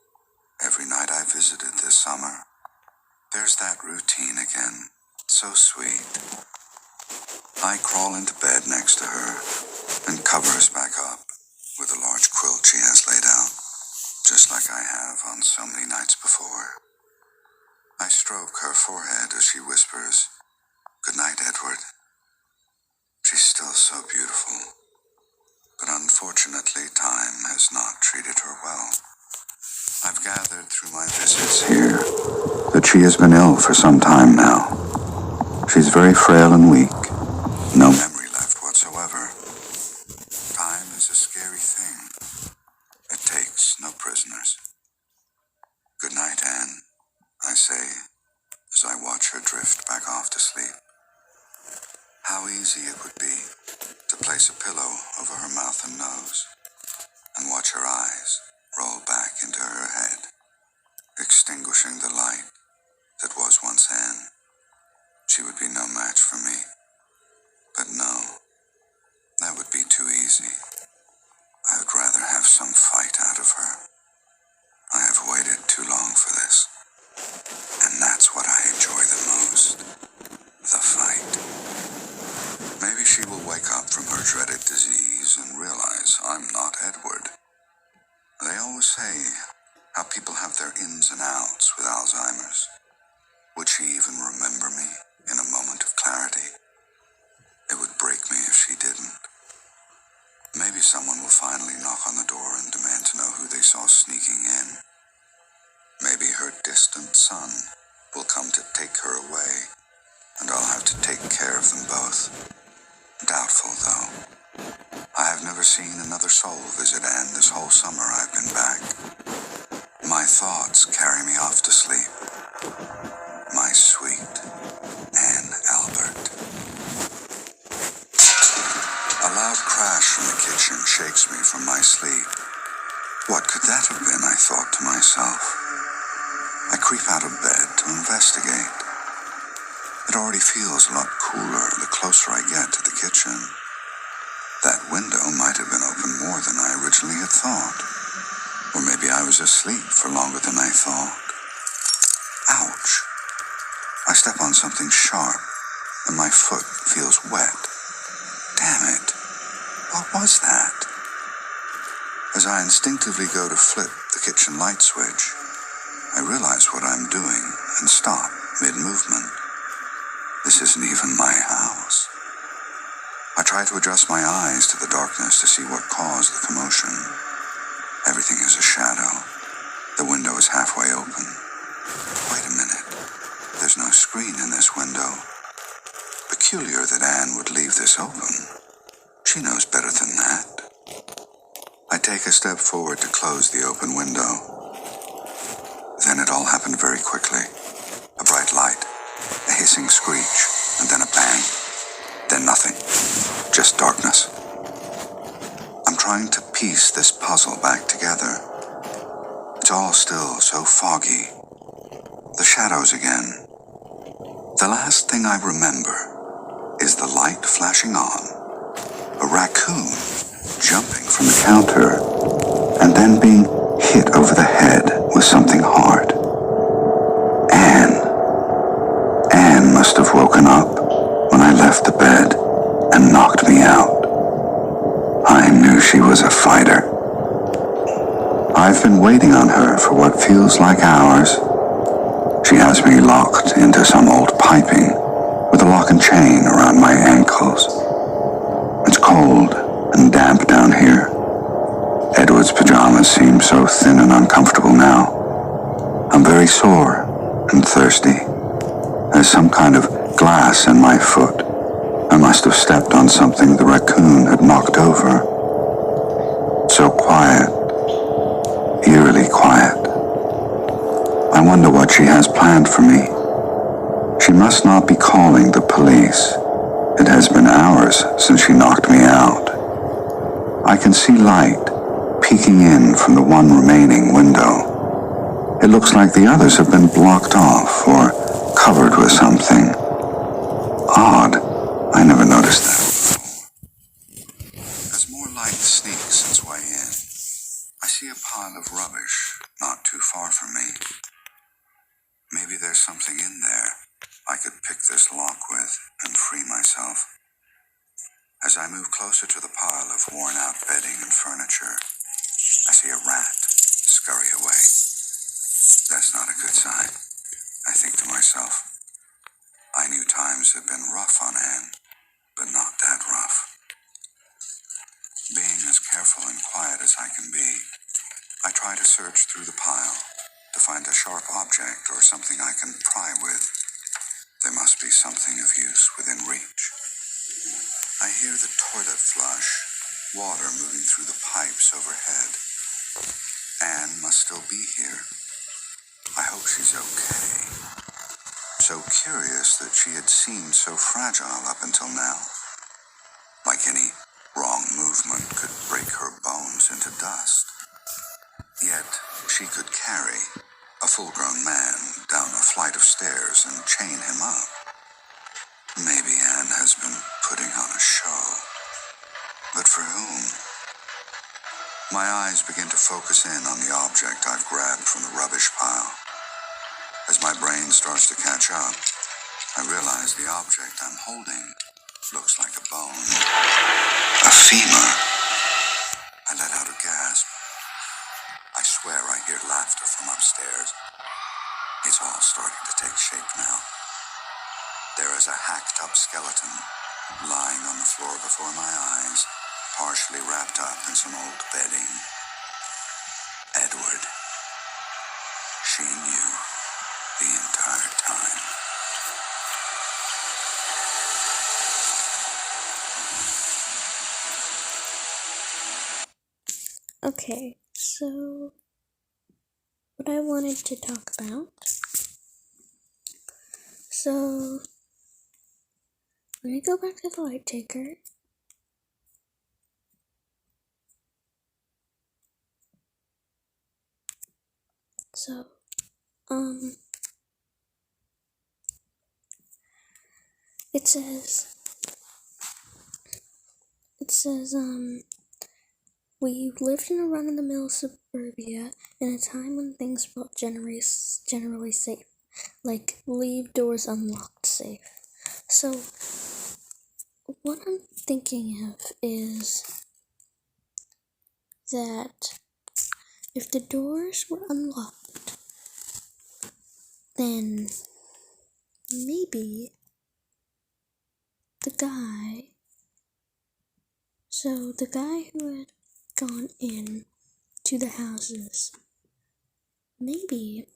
every night I visited this summer. There's that routine again, so sweet. I crawl into bed next to her and cover us back up with a large quilt she has laid out, just like I have on so many nights before. I stroke her forehead as she whispers, "Good night, Edward." She's still so beautiful, but unfortunately time has not treated her well. gathered through my visits here that she has been ill for some time now. She's very frail and weak, no memory left whatsoever. Time is a scary thing. It takes no prisoners. Good night, Anne, I say, as I watch her drift back off to sleep. How easy it would be to place a pillow over her mouth and nose and watch her eyes roll back into her head, extinguishing the light that was once Anne. She would be no match for me. But no, that would be too easy. I would rather have some fight out of her. I have waited too long for this, and that's what I enjoy the most, the fight. Maybe she will wake up from her dreaded disease and realize I'm not Edward. They always say how people have their ins and outs with Alzheimer's. Would she even remember me in a moment of clarity? It would break me if she didn't. Maybe someone will finally knock on the door and demand to know who they saw sneaking in. Maybe her distant son will come to take her away, and I'll have to take care of them both. Doubtful, though. I have never seen another soul visit Anne this whole summer I've been back. My thoughts carry me off to sleep. My sweet Anne Albert. A loud crash from the kitchen shakes me from my sleep. What could that have been, I thought to myself. I creep out of bed to investigate. It already feels a lot cooler the closer I get to the kitchen. That window might have been open more than I originally had thought. Or maybe I was asleep for longer than I thought. Ouch! I step on something sharp, and my foot feels wet. Damn it! What was that? As I instinctively go to flip the kitchen light switch, I realize what I'm doing and stop mid-movement. This isn't even my house. I try to adjust my eyes to the darkness to see what caused the commotion. Everything is a shadow. The window is halfway open. Wait a minute. There's no screen in this window. Peculiar that Anne would leave this open. She knows better than that. I take a step forward to close the open window. Then it all happened very quickly. A bright light, a hissing screech, and then a bang. Then nothing. Just darkness. I'm trying to piece this puzzle back together. It's all still so foggy. The shadows again. The last thing I remember is the light flashing on, a raccoon jumping from the counter, and then being hit over the head with something hard. Anne must have woken up when I left the bed and knocked me out. I knew she was a fighter. I've been waiting on her for what feels like hours. She has me locked into some old piping with a lock and chain around my ankles. It's cold and damp down here. Edward's pajamas seem so thin and uncomfortable now. I'm very sore and thirsty. There's some kind of glass in my foot. I must have stepped on something the raccoon had knocked over. So quiet, eerily quiet. I wonder what she has planned for me. She must not be calling the police. It has been hours since she knocked me out. I can see light peeking in from the one remaining window. It looks like the others have been blocked off or covered with something. Odd. I never noticed that before. As more light sneaks its way in, I see a pile of rubbish not too far from me. Maybe there's something in there I could pick this lock with and free myself. As I move closer to the pile of worn-out bedding and furniture, I see a rat scurry away. That's not a good sign, I think to myself. I knew times had been rough on Anne, but not that rough. Being as careful and quiet as I can be, I try to search through the pile, to find a sharp object or something I can pry with. There must be something of use within reach. I hear the toilet flush, water moving through the pipes overhead. Anne must still be here. I hope she's okay. So curious that she had seemed so fragile up until now. Like any wrong movement could break her bones into dust. Yet she could carry a full-grown man down a flight of stairs and chain him up. Maybe Anne has been putting on a show. But for whom? My eyes begin to focus in on the object I've grabbed from the rubbish pile. As my brain starts to catch up, I realize the object I'm holding looks like a bone. A femur. I let out a gasp. I swear I hear laughter from upstairs. It's all starting to take shape now. There is a hacked-up skeleton lying on the floor before my eyes, partially wrapped up in some old bedding. Edward. She knew the entire time. Okay, so what I wanted to talk about. So let me go back to the light taker. So, it says, we lived in a run-of-the-mill suburbia in a time when things felt generally safe, like leave doors unlocked safe. So, what I'm thinking of is that if the doors were unlocked, then maybe the guy who had gone in to the houses, maybe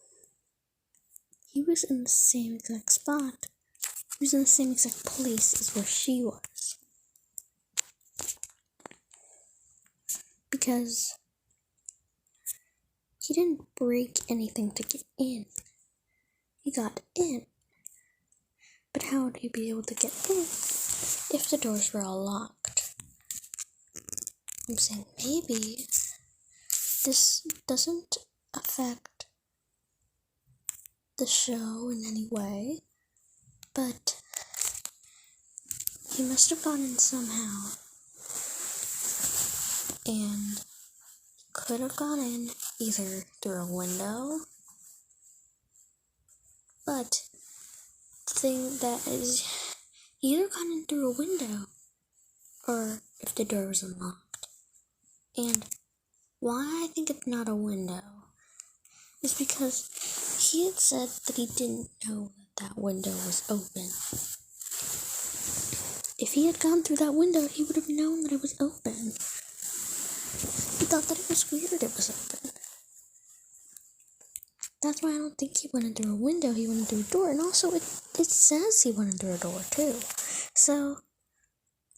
he was in the same exact spot. He was in the same exact place as where she was. Because he didn't break anything to get in. He got in. But how would he be able to get in if the doors were all locked? I'm saying maybe this doesn't affect the show in any way, but he must have gone in somehow, and could have gone in either through a window, but the thing that is, he either gone in through a window, or if the door was unlocked. And why I think it's not a window is because he had said that he didn't know that window was open. If he had gone through that window, he would have known that it was open. He thought that it was weird it was open. That's why I don't think he went in through a window, he went in through a door. And also, it says he went in through a door, too. So,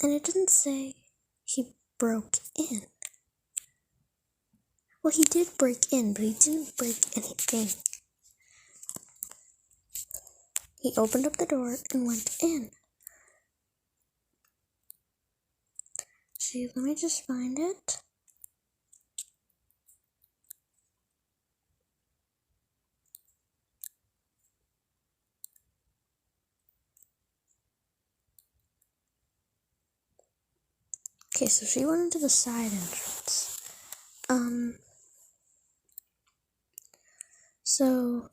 and it didn't say he broke in. Well, he did break in, but he didn't break anything. He opened up the door and went in. See, let me just find it. Okay, so she went into the side entrance. So,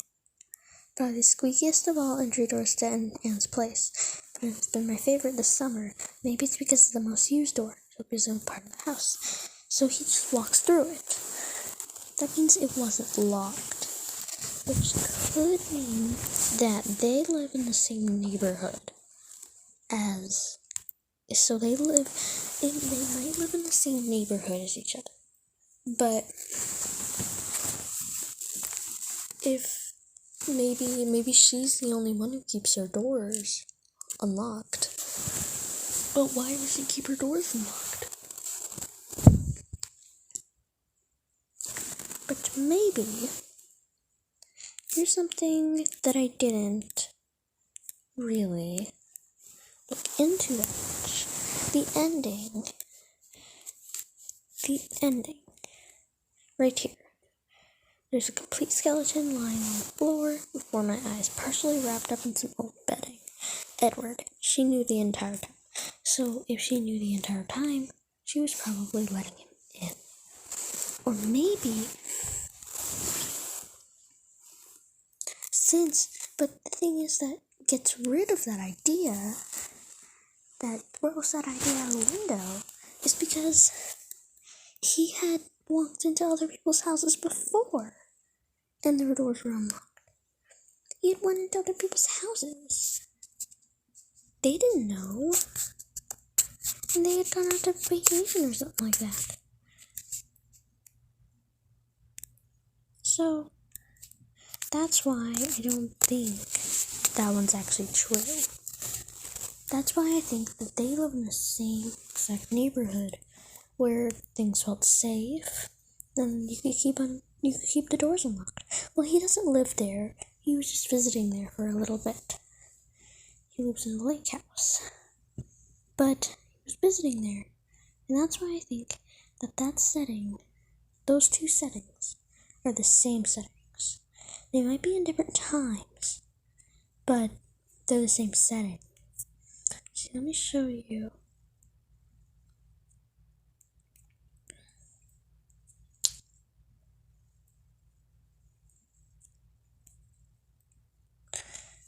probably the squeakiest of all entry doors to Anne's place. But it's been my favorite this summer. Maybe it's because it's the most used door. So it's in part of the house. So he just walks through it. That means it wasn't locked. Which could mean that they live in the same neighborhood as... So they might live in the same neighborhood as each other. But if maybe she's the only one who keeps her doors unlocked. But why does she keep her doors unlocked? But maybe here's something that I didn't really look into that much. The ending. Right here. There's a complete skeleton lying on the floor before my eyes, partially wrapped up in some old bedding. Edward. She knew the entire time. So if she knew the entire time, she was probably letting him in. Or maybe but the thing is that gets rid of that idea, that throws that idea out the window, is because he had walked into other people's houses before, and their doors were unlocked. He had went into other people's houses. They didn't know, and they had gone out to vacation or something like that. So, that's why I don't think that one's actually true. That's why I think that they live in the same exact neighborhood where things felt safe, and you could keep the doors unlocked. Well, he doesn't live there. He was just visiting there for a little bit. He lives in the lake house. But he was visiting there. And that's why I think that setting, those two settings, are the same settings. They might be in different times, but they're the same setting. See, let me show you.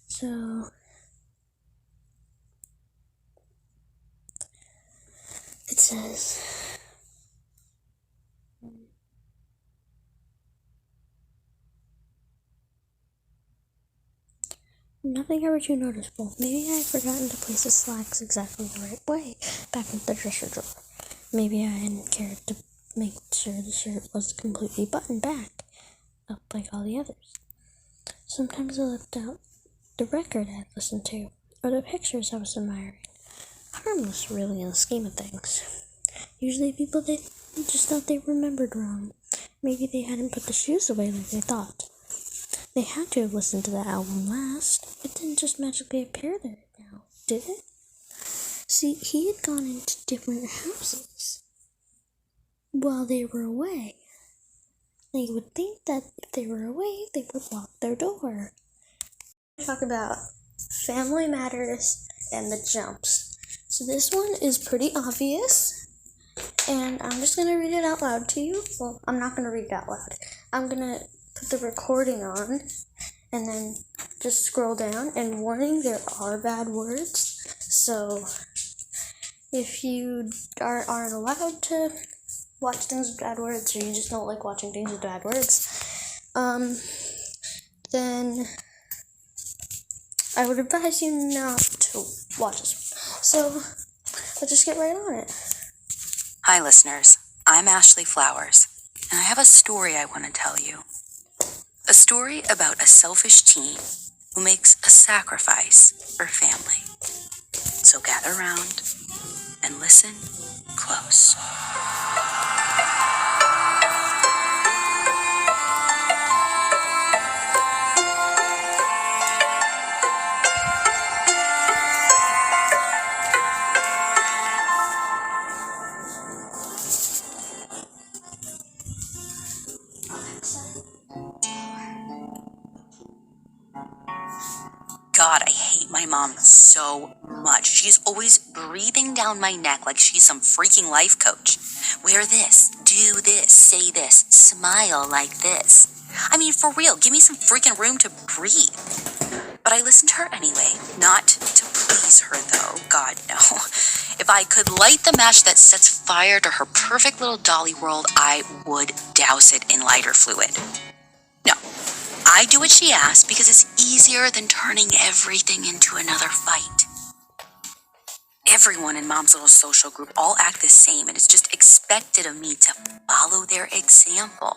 So, it says, nothing ever too noticeable. Maybe I had forgotten to place the slacks exactly the right way back into the dresser drawer. Maybe I hadn't cared to make sure the shirt was completely buttoned back up like all the others. Sometimes I left out the record I had listened to, or the pictures I was admiring. Harmless, really, in the scheme of things. Usually people, they just thought they remembered wrong. Maybe they hadn't put the shoes away like they thought. They had to have listened to that album last. It didn't just magically appear there now, did it? See, he had gone into different houses while they were away. They would think that if they were away, they would lock their door. Talk about Family Matters and the jumps. So this one is pretty obvious, and I'm just going to read it out loud to you. Well, I'm not going to read it out loud. I'm going to put the recording on, and then just scroll down, and warning, there are bad words. So if you aren't allowed to watch things with bad words, or you just don't like watching things with bad words, then I would advise you not to watch this one. So let's just get right on it. Hi listeners, I'm Ashley Flowers, and I have a story I want to tell you. A story about a selfish teen who makes a sacrifice for family. So gather around and listen close. God, I hate my mom so much. She's always breathing down my neck like she's some freaking life coach. Wear this, do this, say this, smile like this. I mean, for real, give me some freaking room to breathe. But I listen to her anyway, not to please her though, God no. If I could light the match that sets fire to her perfect little dolly world, I would douse it in lighter fluid. No. I do what she asks because it's easier than turning everything into another fight. Everyone in Mom's little social group all act the same, and it's just expected of me to follow their example.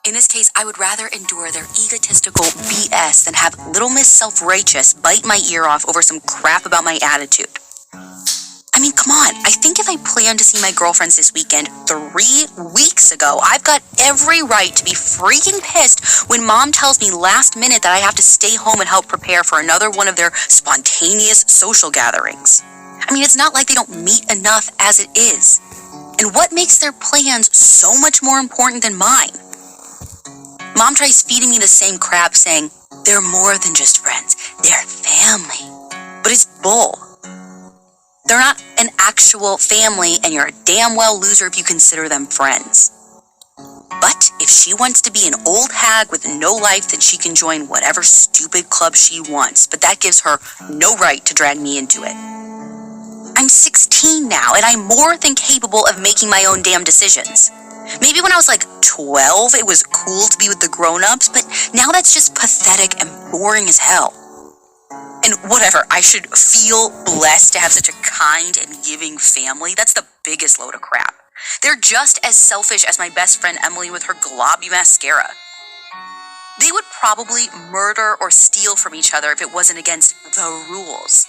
In In this case, I would rather endure their egotistical BS than have Little Miss Self-Righteous bite my ear off over some crap about my attitude. I mean, come on. I think if I plan to see my girlfriends this weekend 3 weeks ago, I've got every right to be freaking pissed when Mom tells me last minute that I have to stay home and help prepare for another one of their spontaneous social gatherings. I mean, it's not like they don't meet enough as it is. And what makes their plans so much more important than mine? Mom tries feeding me the same crap, saying, they're more than just friends, they're family. But it's bull. They're not an actual family, and you're a damn well loser if you consider them friends. But if she wants to be an old hag with no life, then she can join whatever stupid club she wants, but that gives her no right to drag me into it. I'm 16 now, and I'm more than capable of making my own damn decisions. Maybe when I was like 12, it was cool to be with the grown-ups, but now that's just pathetic and boring as hell. And whatever, I should feel blessed to have such a kind and giving family. That's the biggest load of crap. They're just as selfish as my best friend Emily with her globby mascara. They would probably murder or steal from each other if it wasn't against the rules.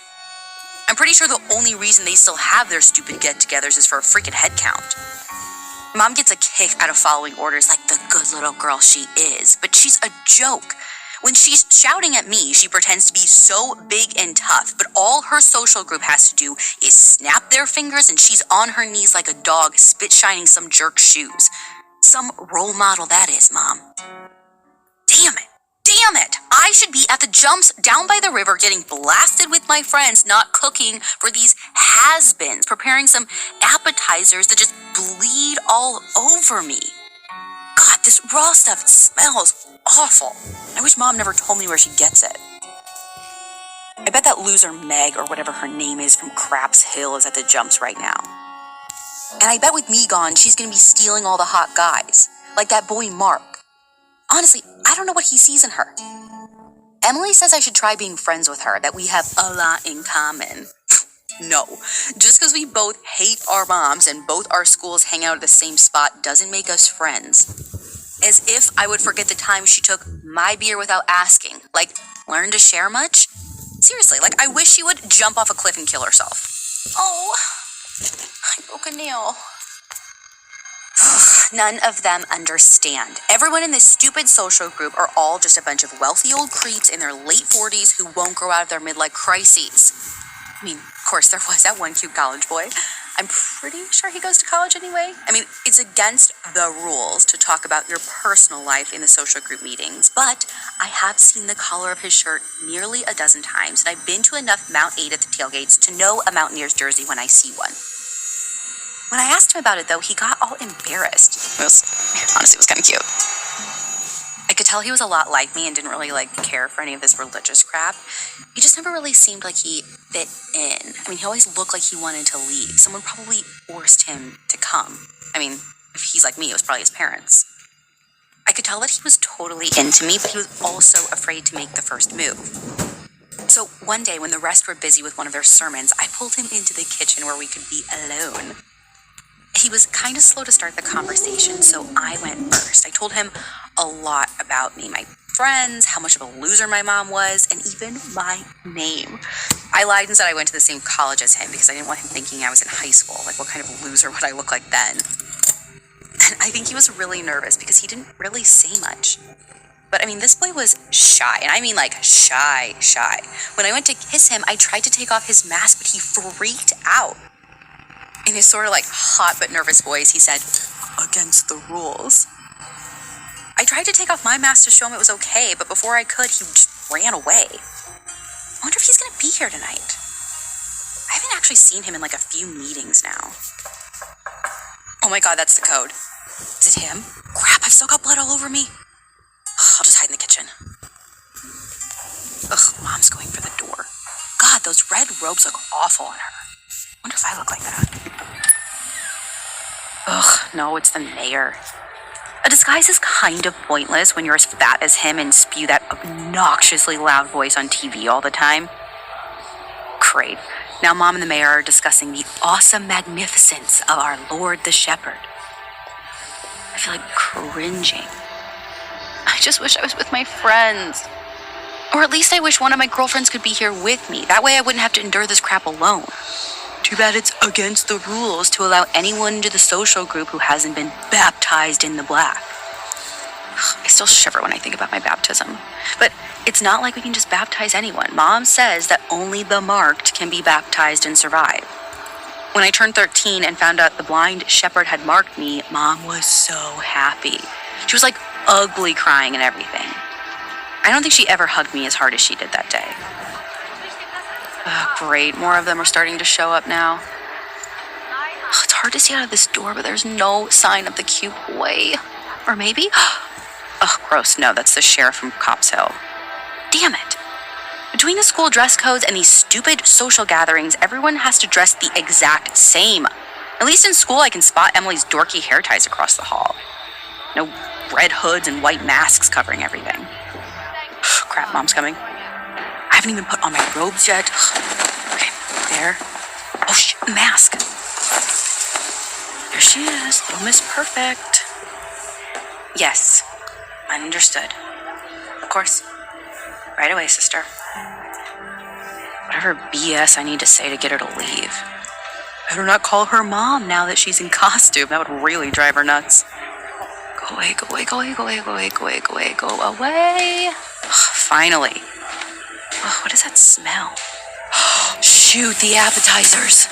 I'm pretty sure the only reason they still have their stupid get-togethers is for a freaking head count. Mom gets a kick out of following orders like the good little girl she is, but she's a joke. When she's shouting at me, she pretends to be so big and tough, but all her social group has to do is snap their fingers and she's on her knees like a dog spit-shining some jerk's shoes. Some role model that is, Mom. Damn it! Damn it! I should be at the jumps down by the river getting blasted with my friends, not cooking for these has-beens, preparing some appetizers that just bleed all over me. God, this raw stuff smells awful. I wish Mom never told me where she gets it. I bet that loser Meg, or whatever her name is, from Craps Hill is at the jumps right now. And I bet with me gone, she's gonna be stealing all the hot guys. Like that boy Mark. Honestly, I don't know what he sees in her. Emily says I should try being friends with her, that we have a lot in common. No, just because we both hate our moms and both our schools hang out at the same spot doesn't make us friends. As if I would forget the time she took my beer without asking. Like, learn to share much? Seriously, like, I wish she would jump off a cliff and kill herself. Oh, I broke a nail. None of them understand. Everyone in this stupid social group are all just a bunch of wealthy old creeps in their late 40s who won't grow out of their midlife crises. I mean, of course, there was that one cute college boy. I'm pretty sure he goes to college anyway. I mean, it's against the rules to talk about your personal life in the social group meetings, but I have seen the collar of his shirt nearly a dozen times, and I've been to enough Mount 8 at the tailgates to know a Mountaineers jersey when I see one. When I asked him about it, though, he got all embarrassed. Honestly, it was kind of cute. I could tell he was a lot like me and didn't really, care for any of this religious crap. He just never really seemed like he fit in. I mean, he always looked like he wanted to leave. Someone probably forced him to come. I mean, if he's like me, it was probably his parents. I could tell that he was totally into me, but he was also afraid to make the first move. So one day, when the rest were busy with one of their sermons, I pulled him into the kitchen where we could be alone. He was kind of slow to start the conversation, so I went first. I told him a lot about me, my friends, how much of a loser my mom was, and even my name. I lied and said I went to the same college as him because I didn't want him thinking I was in high school. Like, what kind of loser would I look like then? And I think he was really nervous because he didn't really say much. But I mean, this boy was shy, and I mean shy. When I went to kiss him, I tried to take off his mask, but he freaked out. In his sort of hot but nervous voice, he said, "Against the rules." I tried to take off my mask to show him it was okay, but before I could, he just ran away. I wonder if he's going to be here tonight. I haven't actually seen him in a few meetings now. Oh my god, that's the code. Is it him? Crap, I've still got blood all over me. I'll just hide in the kitchen. Ugh, Mom's going for the door. God, those red robes look awful on her. Wonder if I look like that. Ugh, no, it's the mayor. A disguise is kind of pointless when you're as fat as him and spew that obnoxiously loud voice on TV all the time. Great. Now Mom and the mayor are discussing the awesome magnificence of our Lord the Shepherd. I feel like cringing. I just wish I was with my friends. Or at least I wish one of my girlfriends could be here with me. That way I wouldn't have to endure this crap alone. Too bad it's against the rules to allow anyone into the social group who hasn't been baptized in the black. I still shiver when I think about my baptism. But it's not like we can just baptize anyone. Mom says that only the marked can be baptized and survive. When I turned 13 and found out the blind shepherd had marked me, Mom was so happy. She was like ugly crying and everything. I don't think she ever hugged me as hard as she did that day. Great, more of them are starting to show up now. It's hard to see out of this door, but there's no sign of the cute boy. Or maybe? Oh, gross, no, that's the sheriff from Cops Hill. Damn it. Between the school dress codes and these stupid social gatherings, everyone has to dress the exact same. At least in school, I can spot Emily's dorky hair ties across the hall. No red hoods and white masks covering everything. Crap, Mom's coming. I haven't even put on my robes yet. Okay, there. Oh, shit, mask. There she is, little Miss Perfect. Yes, understood. Of course. Right away, sister. Whatever BS I need to say to get her to leave. Better not call her mom now that she's in costume. That would really drive her nuts. Go away, go away, go away, go away, go away, go away, go away, go away. Finally. Oh, what is that smell? Shoot, the appetizers.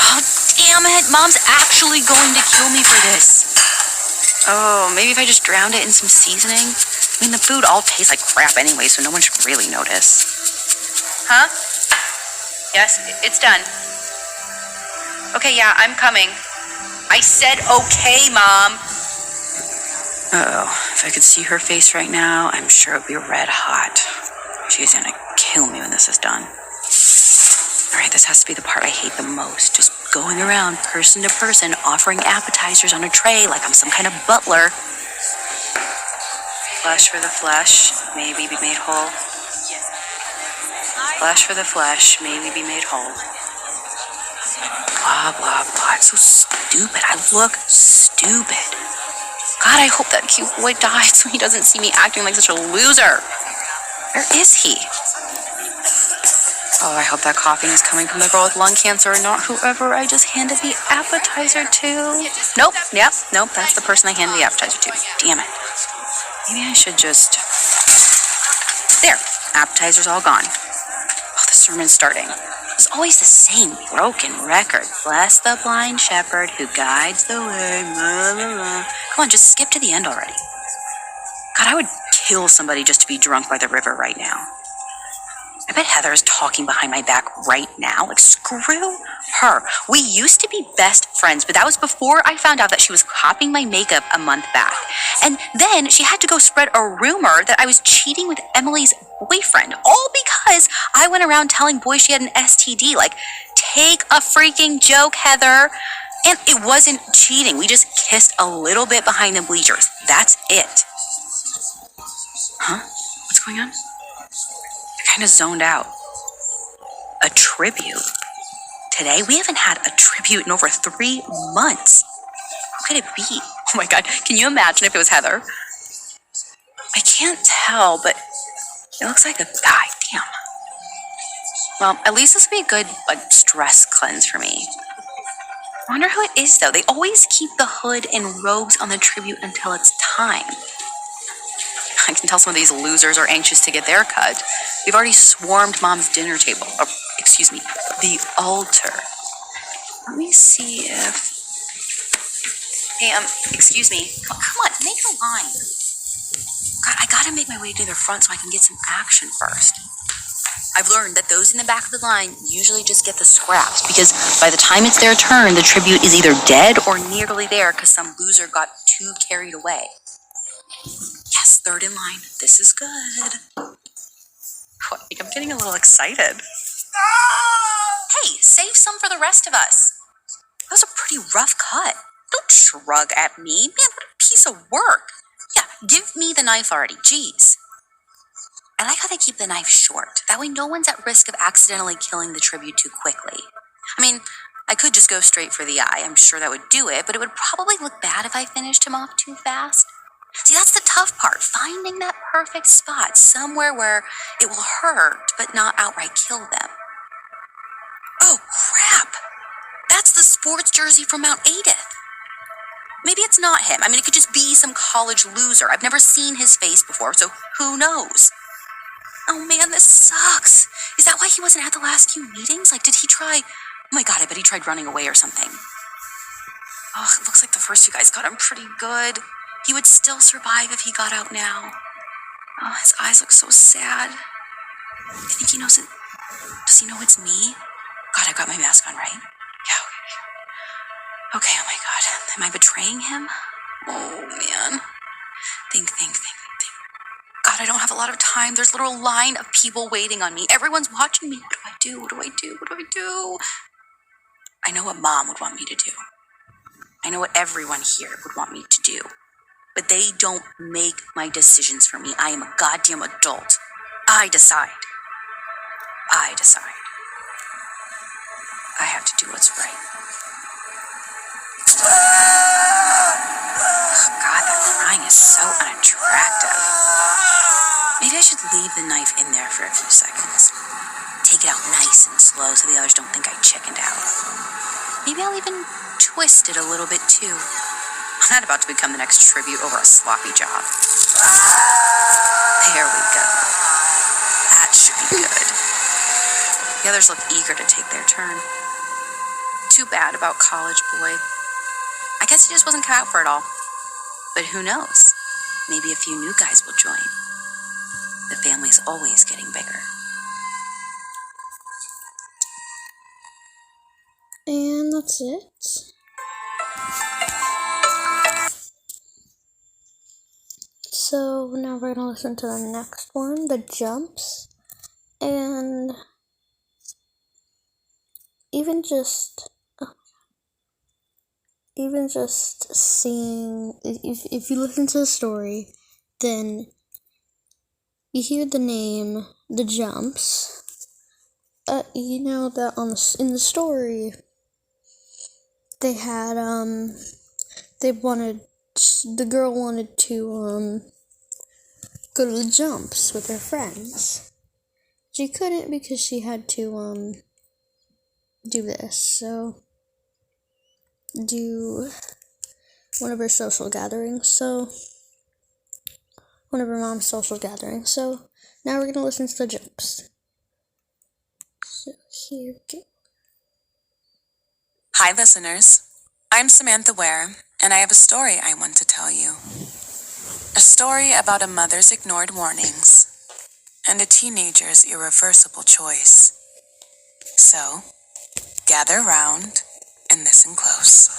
Oh, damn it. Mom's actually going to kill me for this. Oh, maybe if I just drowned it in some seasoning? I mean, the food all tastes like crap anyway, so no one should really notice. Huh? Yes, it's done. Okay, yeah, I'm coming. I said okay, Mom. Uh-oh, if I could see her face right now, I'm sure it'd be red hot. She's gonna kill me when this is done. Alright, this has to be the part I hate the most. Just going around person to person, offering appetizers on a tray like I'm some kind of butler. Flesh for the flesh, maybe be made whole. Flesh for the flesh, maybe be made whole. Blah, blah, blah. It's so stupid. I look stupid. God, I hope that cute boy dies so he doesn't see me acting like such a loser. Where is he? Oh, I hope that coughing is coming from the girl with lung cancer and not whoever I just handed the appetizer to. Nope, yep, nope, that's the person I handed the appetizer to. Damn it. Maybe I should just... There, appetizer's all gone. Oh, the sermon's starting. It's always the same broken record. Bless the blind shepherd who guides the way. La, la, la. Come on, just skip to the end already. God, I would kill somebody just to be drunk by the river right now. I bet Heather is talking behind my back right now. Like, screw her. We used to be best friends, but that was before I found out that she was copying my makeup a month back. And then she had to go spread a rumor that I was cheating with Emily's boyfriend, all because I went around telling boys she had an STD. Like, take a freaking joke, Heather. And it wasn't cheating. We just kissed a little bit behind the bleachers. That's it. Huh? What's going on? I kind of zoned out. A tribute? Today? We haven't had a tribute in over 3 months. Who could it be? Oh my God, can you imagine if it was Heather? I can't tell, but it looks like a guy. Damn. Well, at least this will be a good, stress cleanse for me. I wonder who it is, though. They always keep the hood and robes on the tribute until it's time. I can tell some of these losers are anxious to get their cut. We've already swarmed Mom's dinner table. Or, excuse me, the altar. Let me see if... Hey, excuse me. Come on, make a line. God, I gotta make my way to the front so I can get some action first. I've learned that those in the back of the line usually just get the scraps because by the time it's their turn, the tribute is either dead or nearly there because some loser got too carried away. Yes, third in line. This is good. I think I'm getting a little excited. Hey, save some for the rest of us. That was a pretty rough cut. Don't shrug at me. Man, what a piece of work. Yeah, give me the knife already. Jeez. I like how they keep the knife short. That way no one's at risk of accidentally killing the tribute too quickly. I mean, I could just go straight for the eye. I'm sure that would do it, but it would probably look bad if I finished him off too fast. See, that's the tough part, finding that perfect spot, somewhere where it will hurt but not outright kill them. Oh, crap! That's the sports jersey from Mount Edith. Maybe it's not him. I mean, it could just be some college loser. I've never seen his face before, so who knows? Oh man, this sucks. Is that why he wasn't at the last few meetings? Like, did he try... Oh my god, I bet he tried running away or something. Oh, it looks like the first two guys got him pretty good. He would still survive if he got out now. Oh, his eyes look so sad. I think he knows it. Does he know it's me? God, I got my mask on, right? Yeah, okay, oh my god. Am I betraying him? Oh, man. Think. God, I don't have a lot of time. There's a literal line of people waiting on me. Everyone's watching me. What do I do? I know what Mom would want me to do. I know what everyone here would want me to do. But they don't make my decisions for me. I am a goddamn adult. I decide. I have to do what's right. Oh, God, that crying is so unattractive. Maybe I should leave the knife in there for a few seconds. Take it out nice and slow so the others don't think I chickened out. Maybe I'll even twist it a little bit too. I'm not about to become the next tribute over a sloppy job. There we go. That should be good. The others look eager to take their turn. Too bad about college boy. I guess he just wasn't cut out for it all. But who knows? Maybe a few new guys will join. The family's always getting bigger. And that's it. So now we're gonna listen to the next one, The Jumps. And even just seeing, if you listen to the story, then you hear the name, The Jumps. You know that in the story, they had, the girl wanted to, go to the jumps with her friends. She couldn't because she had to, do this, so, do one of her mom's social gatherings, so now we're gonna listen to The Jumps. So here we go. Hi listeners, I'm Samantha Ware, and I have a story I want to tell you. A story about a mother's ignored warnings and a teenager's irreversible choice. So, gather round and listen close.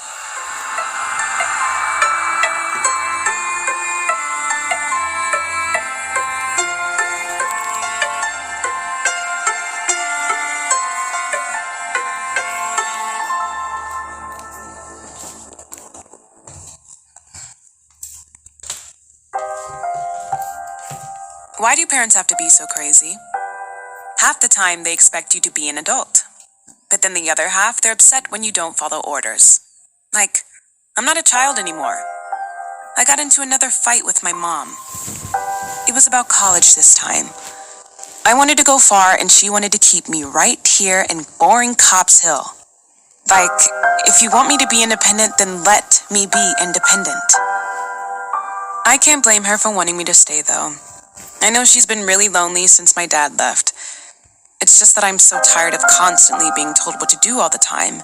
Why do parents have to be so crazy? Half the time they expect you to be an adult. But then the other half, they're upset when you don't follow orders. Like, I'm not a child anymore. I got into another fight with my mom. It was about college this time. I wanted to go far and she wanted to keep me right here in boring Cops Hill. Like, if you want me to be independent, then let me be independent. I can't blame her for wanting me to stay though. I know she's been really lonely since my dad left. It's just that I'm so tired of constantly being told what to do all the time.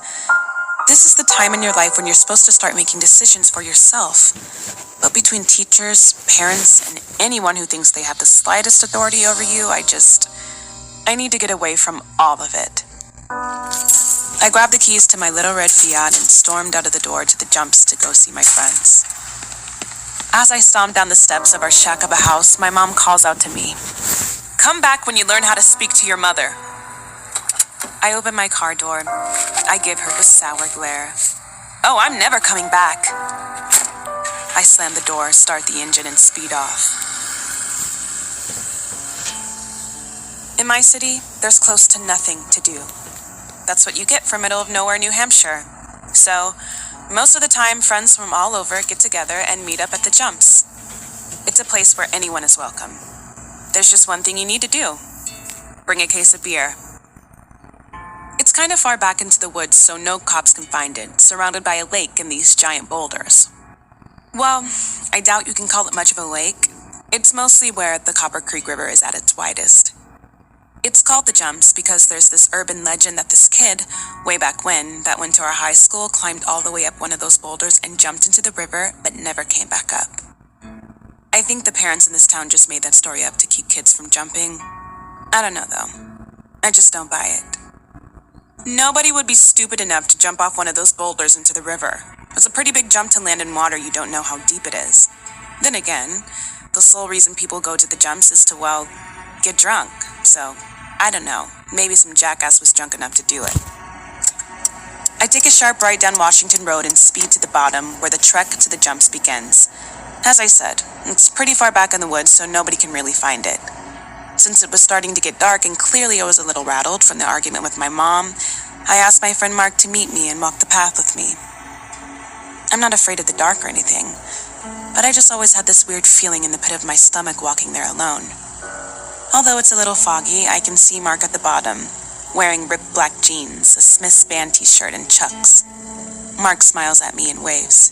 This is the time in your life when you're supposed to start making decisions for yourself. But between teachers, parents, and anyone who thinks they have the slightest authority over you, I need to get away from all of it. I grabbed the keys to my little red Fiat and stormed out of the door to the jumps to go see my friends. As I stomped down the steps of our shack of a house, my mom calls out to me. Come back when you learn how to speak to your mother. I open my car door. I give her the sour glare. Oh, I'm never coming back. I slam the door, start the engine, and speed off. In my city, there's close to nothing to do. That's what you get for middle of nowhere, New Hampshire. So, most of the time, friends from all over get together and meet up at the jumps. a place where anyone is welcome. There's just one thing you need to do. Bring a case of beer. It's kind of far back into the woods, so no cops can find it, surrounded by a lake and these giant boulders. Well, I doubt you can call it much of a lake. It's mostly where the Copper Creek River is at its widest. It's called the Jumps because there's this urban legend that this kid, way back when, that went to our high school, climbed all the way up one of those boulders and jumped into the river, but never came back up. I think the parents in this town just made that story up to keep kids from jumping. I don't know, though. I just don't buy it. Nobody would be stupid enough to jump off one of those boulders into the river. It's a pretty big jump to land in water you don't know how deep it is. Then again, the sole reason people go to the jumps is to, well, get drunk. So, I don't know. Maybe some jackass was drunk enough to do it. I take a sharp right down Washington Road and speed to the bottom where the trek to the jumps begins. As I said, it's pretty far back in the woods, so nobody can really find it. Since it was starting to get dark and clearly I was a little rattled from the argument with my mom, I asked my friend Mark to meet me and walk the path with me. I'm not afraid of the dark or anything, but I just always had this weird feeling in the pit of my stomach walking there alone. Although it's a little foggy, I can see Mark at the bottom, wearing ripped black jeans, a Smith's Band t-shirt, and Chucks. Mark smiles at me and waves.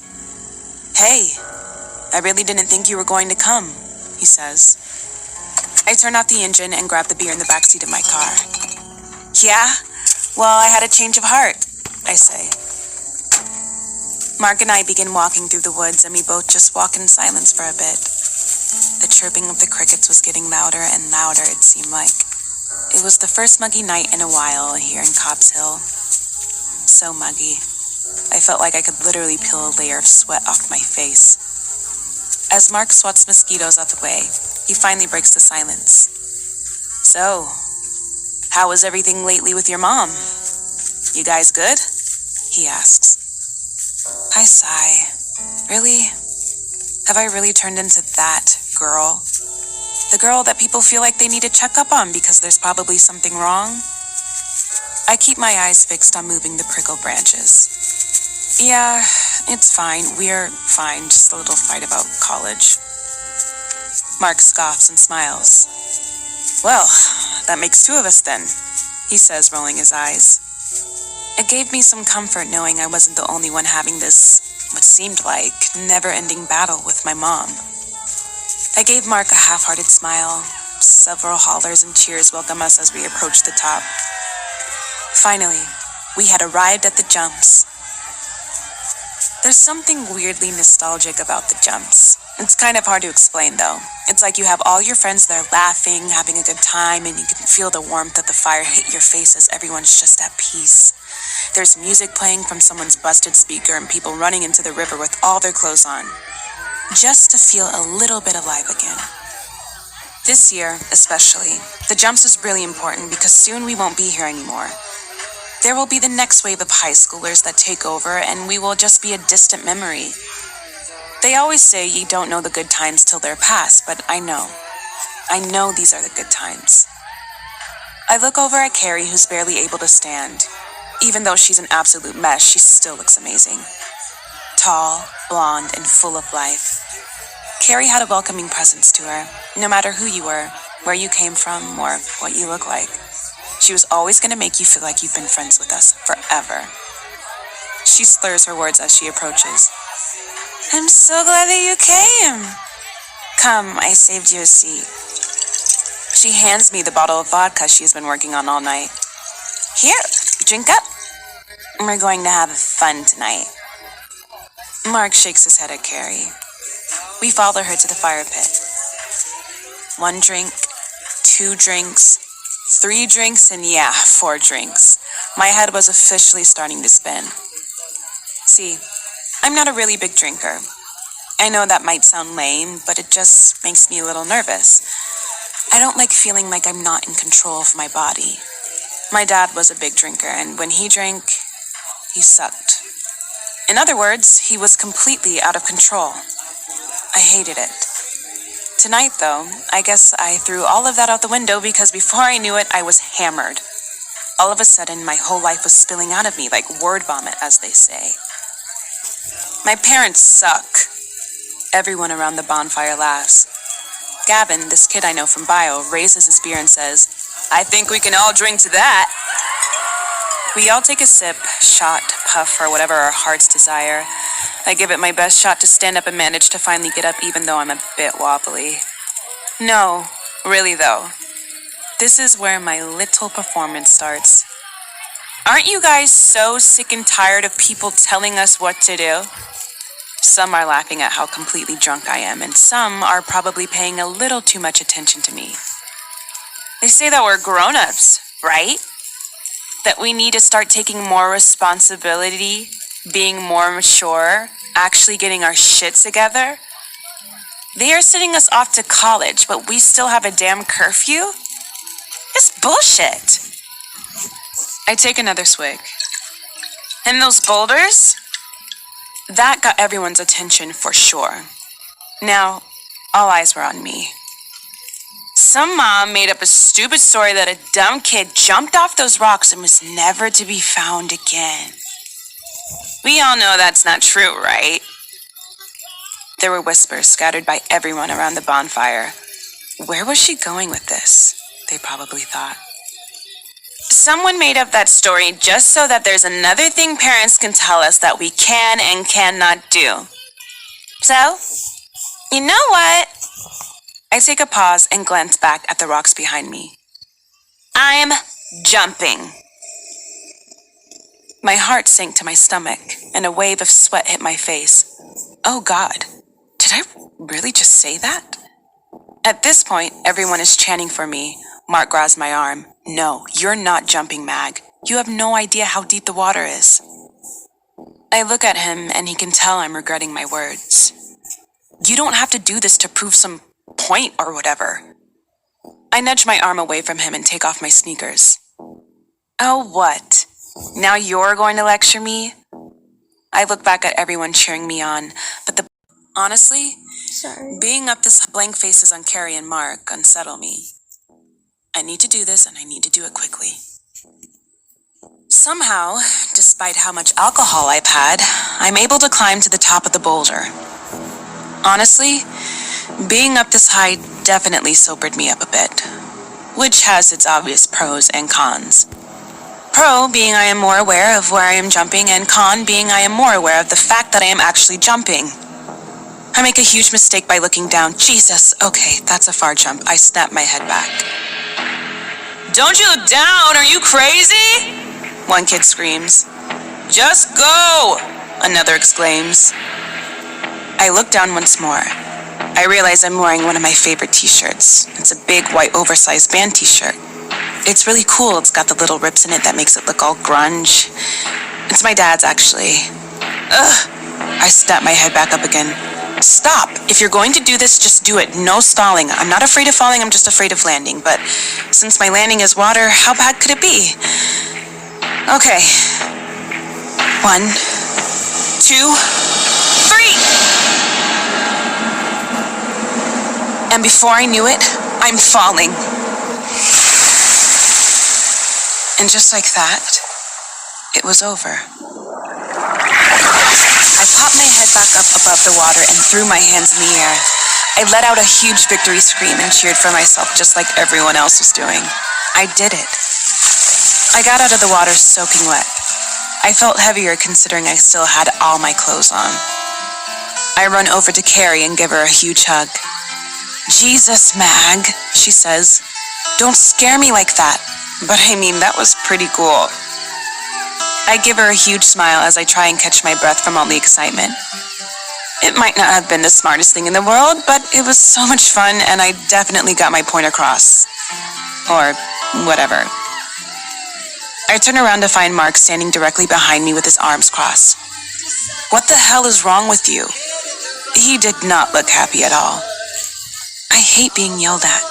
"Hey, I really didn't think you were going to come," he says. I turn off the engine and grab the beer in the backseat of my car. "Yeah? Well, I had a change of heart," I say. Mark and I begin walking through the woods, and we both just walk in silence for a bit. The chirping of the crickets was getting louder and louder, it seemed like. It was the first muggy night in a while here in Cobb's Hill. So muggy. I felt like I could literally peel a layer of sweat off my face. As Mark swats mosquitoes out the way, he finally breaks the silence. "So, how was everything lately with your mom? You guys good?" he asks. I sigh. Really? Have I really turned into that girl? The girl that people feel like they need to check up on because there's probably something wrong? I keep my eyes fixed on moving the prickle branches. "Yeah, it's fine. We're fine. Just a little fight about college." Mark scoffs and smiles. "Well, that makes two of us then," he says, rolling his eyes. It gave me some comfort knowing I wasn't the only one having this, what seemed like, never-ending battle with my mom. I gave Mark a half-hearted smile. Several hollers and cheers welcome us as we approach the top. Finally, we had arrived at the jumps. There's something weirdly nostalgic about the jumps. It's kind of hard to explain, though. It's like you have all your friends there laughing, having a good time, and you can feel the warmth of the fire hit your face as everyone's just at peace. There's music playing from someone's busted speaker and people running into the river with all their clothes on, just to feel a little bit alive again. This year, especially, the jumps is really important because soon we won't be here anymore. There will be the next wave of high schoolers that take over, and we will just be a distant memory. They always say you don't know the good times till they're past, but I know. I know these are the good times. I look over at Carrie, who's barely able to stand. Even though she's an absolute mess, she still looks amazing. Tall, blonde, and full of life. Carrie had a welcoming presence to her, no matter who you were, where you came from, or what you look like. She was always going to make you feel like you've been friends with us forever. She slurs her words as she approaches. "I'm so glad that you came. Come, I saved you a seat." She hands me the bottle of vodka she's been working on all night. "Here, drink up. We're going to have fun tonight." Mark shakes his head at Carrie. We follow her to the fire pit. 1 drink, 2 drinks, 3 drinks, and yeah, 4 drinks. My head was officially starting to spin. See, I'm not a really big drinker. I know that might sound lame, but it just makes me a little nervous. I don't like feeling like I'm not in control of my body. My dad was a big drinker, and when he drank, he sucked. In other words, he was completely out of control. I hated it. Tonight, though, I guess I threw all of that out the window because before I knew it, I was hammered. All of a sudden, my whole life was spilling out of me like word vomit, as they say. My parents suck. Everyone around the bonfire laughs. Gavin, this kid I know from bio, raises his beer and says, "I think we can all drink to that." We all take a sip, shot, puff, or whatever our hearts desire. I give it my best shot to stand up and manage to finally get up even though I'm a bit wobbly. No, really though. This is where my little performance starts. Aren't you guys so sick and tired of people telling us what to do? Some are laughing at how completely drunk I am, and some are probably paying a little too much attention to me. They say that we're grown-ups, right? That we need to start taking more responsibility, being more mature, actually getting our shit together. They are sending us off to college, but we still have a damn curfew? It's bullshit. I take another swig. And those boulders? That got everyone's attention for sure. Now, all eyes were on me. Some mom made up a stupid story that a dumb kid jumped off those rocks and was never to be found again. We all know that's not true, right? There were whispers scattered by everyone around the bonfire. Where was she going with this? They probably thought. Someone made up that story just so that there's another thing parents can tell us that we can and cannot do. So, you know what? I take a pause and glance back at the rocks behind me. I'm jumping. My heart sank to my stomach, and a wave of sweat hit my face. Oh God, did I really just say that? At this point, everyone is chanting for me. Mark grabs my arm. No, you're not jumping, Mag. You have no idea how deep the water is. I look at him, and he can tell I'm regretting my words. You don't have to do this to prove some point or whatever. I nudge my arm away from him and take off my sneakers. Oh, what? Now you're going to lecture me? I look back at everyone cheering me on, but honestly, being up this blank faces on Carrie and Mark unsettle me. I need to do this, and I need to do it quickly. Somehow, despite how much alcohol I've had, I'm able to climb to the top of the boulder. Honestly, being up this high definitely sobered me up a bit, which has its obvious pros and cons. Pro being I am more aware of where I am jumping, and con being I am more aware of the fact that I am actually jumping. I make a huge mistake by looking down. Jesus, okay, that's a far jump. I snap my head back. Don't you look down, are you crazy? One kid screams. Just go, another exclaims. I look down once more. I realize I'm wearing one of my favorite t-shirts. It's a big white oversized band t-shirt. It's really cool. It's got the little rips in it that makes it look all grunge. It's my dad's, actually. Ugh. I snap my head back up again. Stop! If you're going to do this, just do it. No stalling. I'm not afraid of falling, I'm just afraid of landing. But since my landing is water, how bad could it be? Okay. 1, 2, 3! And before I knew it, I'm falling. And just like that, it was over. I popped my head back up above the water and threw my hands in the air. I let out a huge victory scream and cheered for myself just like everyone else was doing. I did it. I got out of the water soaking wet. I felt heavier considering I still had all my clothes on. I run over to Carrie and give her a huge hug. Jesus, Mag, she says. Don't scare me like that. But I mean, that was pretty cool. I give her a huge smile as I try and catch my breath from all the excitement. It might not have been the smartest thing in the world, but it was so much fun, and I definitely got my point across. Or whatever. I turn around to find Mark standing directly behind me with his arms crossed. What the hell is wrong with you? He did not look happy at all. I hate being yelled at.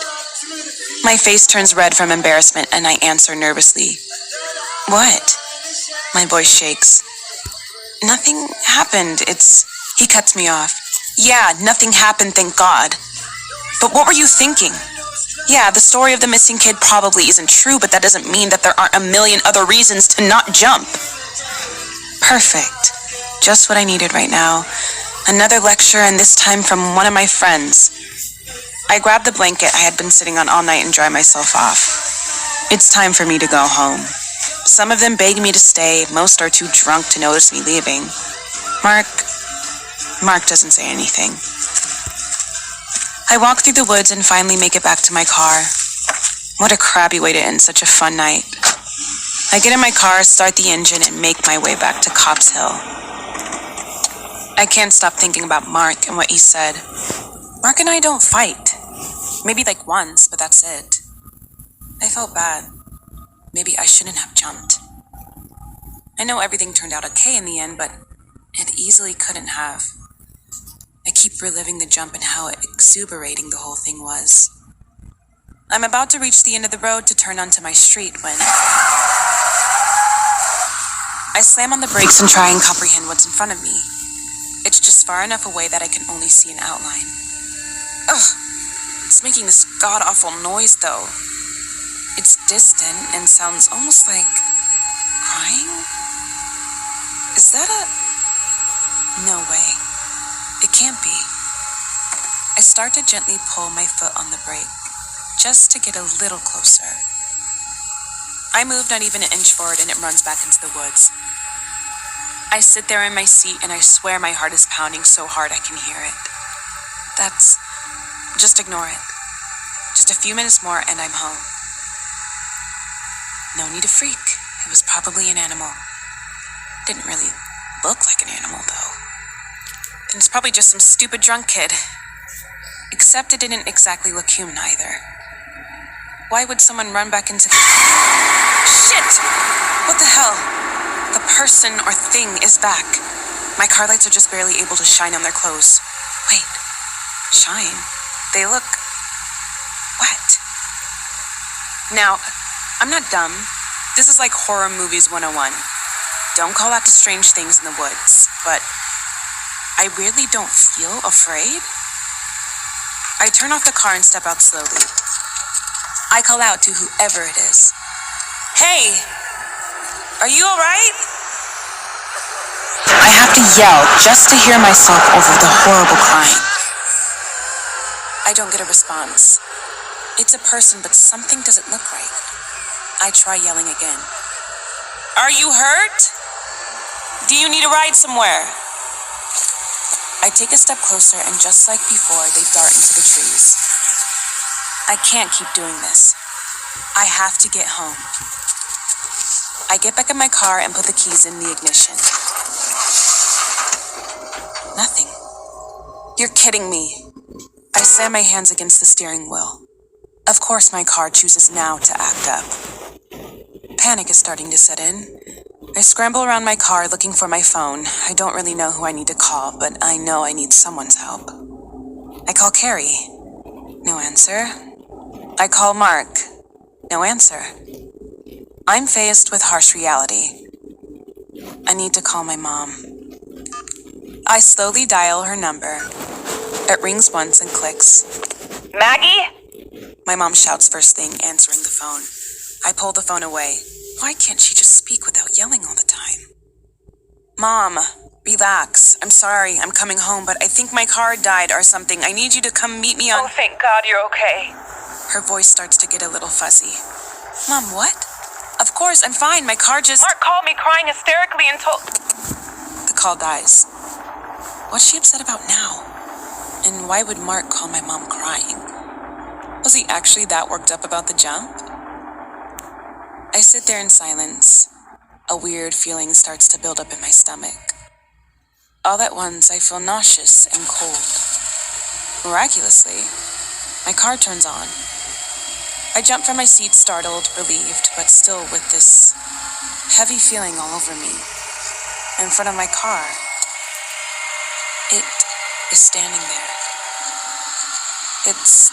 My face turns red from embarrassment, and I answer nervously. What? My voice shakes. Nothing happened. He cuts me off. Yeah, nothing happened, thank God. But what were you thinking? Yeah, the story of the missing kid probably isn't true, but that doesn't mean that there aren't a million other reasons to not jump. Perfect. Just what I needed right now. Another lecture, and this time from one of my friends. I grab the blanket I had been sitting on all night and dry myself off. It's time for me to go home. Some of them beg me to stay, most are too drunk to notice me leaving. Mark doesn't say anything. I walk through the woods and finally make it back to my car. What a crappy way to end such a fun night. I get in my car, start the engine, and make my way back to Copp's Hill. I can't stop thinking about Mark and what he said. Mark and I don't fight. Maybe like once, but that's it. I felt bad. Maybe I shouldn't have jumped. I know everything turned out okay in the end, but it easily couldn't have. I keep reliving the jump and how exuberating the whole thing was. I'm about to reach the end of the road to turn onto my street when I slam on the brakes and try and comprehend what's in front of me. It's just far enough away that I can only see an outline. Ugh! It's making this god-awful noise, though. It's distant and sounds almost like crying? Is that a... No way. It can't be. I start to gently pull my foot on the brake, just to get a little closer. I move not even an inch forward and it runs back into the woods. I sit there in my seat and I swear my heart is pounding so hard I can hear it. Just ignore it. Just a few minutes more and I'm home. No need to freak. It was probably an animal. Didn't really look like an animal, though. And it's probably just some stupid drunk kid. Except it didn't exactly look human either. Why would someone run back into the... Shit! What the hell? The person or thing is back. My car lights are just barely able to shine on their clothes. Wait. Shine? They look... wet. Now, I'm not dumb. This is like horror movies 101. Don't call out to strange things in the woods, but I really don't feel afraid. I turn off the car and step out slowly. I call out to whoever it is. Hey! Are you alright? I have to yell just to hear myself over the horrible crying. I don't get a response. It's a person, but something doesn't look right. I try yelling again. Are you hurt? Do you need a ride somewhere? I take a step closer, and just like before, they dart into the trees. I can't keep doing this. I have to get home. I get back in my car and put the keys in the ignition. Nothing. You're kidding me. I slam my hands against the steering wheel. Of course my car chooses now to act up. Panic is starting to set in. I scramble around my car looking for my phone. I don't really know who I need to call, but I know I need someone's help. I call Carrie. No answer. I call Mark. No answer. I'm faced with harsh reality. I need to call my mom. I slowly dial her number. It rings once and clicks. Maggie? My mom shouts first thing, answering the phone. I pull the phone away. Why can't she just speak without yelling all the time? Mom, relax. I'm sorry, I'm coming home, but I think my car died or something. I need you to come meet me on... Oh, thank God you're okay. Her voice starts to get a little fuzzy. Mom, what? Of course, I'm fine. My car just... Mark called me crying hysterically and told... The call dies. What's she upset about now? And why would Mark call my mom crying? Was he actually that worked up about the jump? I sit there in silence. A weird feeling starts to build up in my stomach. All at once, I feel nauseous and cold. Miraculously, my car turns on. I jump from my seat, startled, relieved, but still with this heavy feeling all over me. In front of my car, it is standing there. It's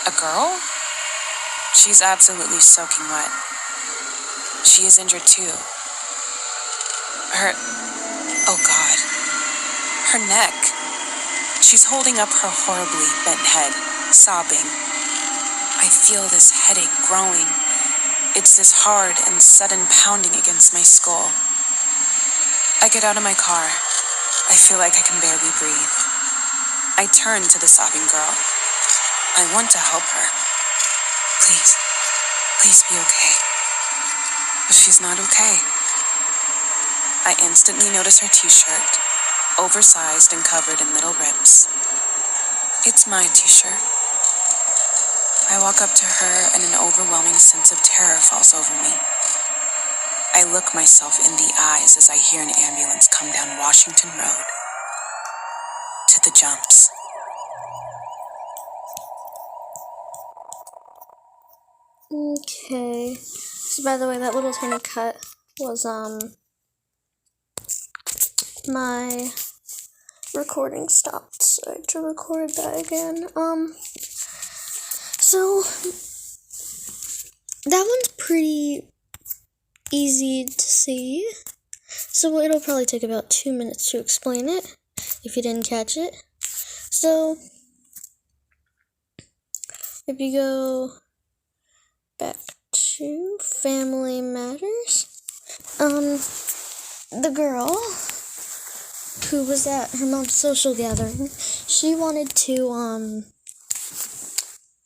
a girl? She's absolutely soaking wet. She is injured too. Oh God. Her neck. She's holding up her horribly bent head, sobbing. I feel this headache growing. It's this hard and sudden pounding against my skull. I get out of my car. I feel like I can barely breathe. I turn to the sobbing girl. I want to help her. Please be okay. But she's not okay. I instantly notice her t-shirt, oversized and covered in little rips. It's my t-shirt. I walk up to her and an overwhelming sense of terror falls over me. I look myself in the eyes as I hear an ambulance come down Washington Road to the jumps. Okay. So by the way, that little tiny cut was my recording stopped, so I had to record that again. So that one's pretty easy to see. So it'll probably take about 2 minutes to explain it, if you didn't catch it. So, if you go back to Family Matters, the girl who was at her mom's social gathering, she wanted to,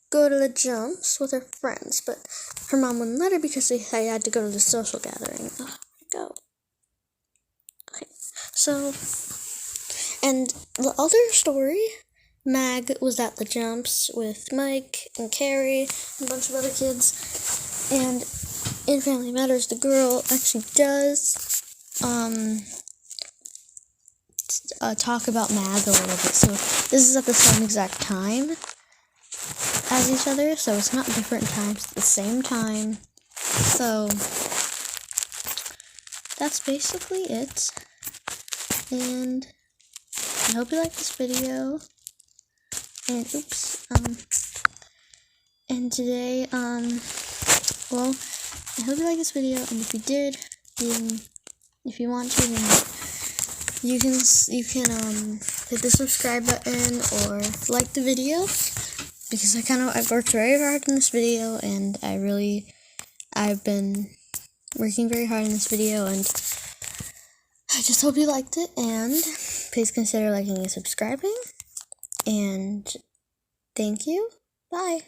go to the jumps with her friends, but her mom wouldn't let her because they had to go to the social gathering. Okay, so, and the other story, Mag was at the jumps with Mike and Carrie and a bunch of other kids, and in Family Matters, the girl actually does, talk about Mag a little bit, so this is at the same exact time as each other, so it's not different times, it's the same time. So that's basically it. And I hope you like this video. And and today, well, I hope you like this video, and if you did, if you want to, then you can hit the subscribe button or like the video, because I've worked very hard on this video, and I've been working very hard on this video, and I just hope you liked it, and please consider liking and subscribing, and thank you, bye.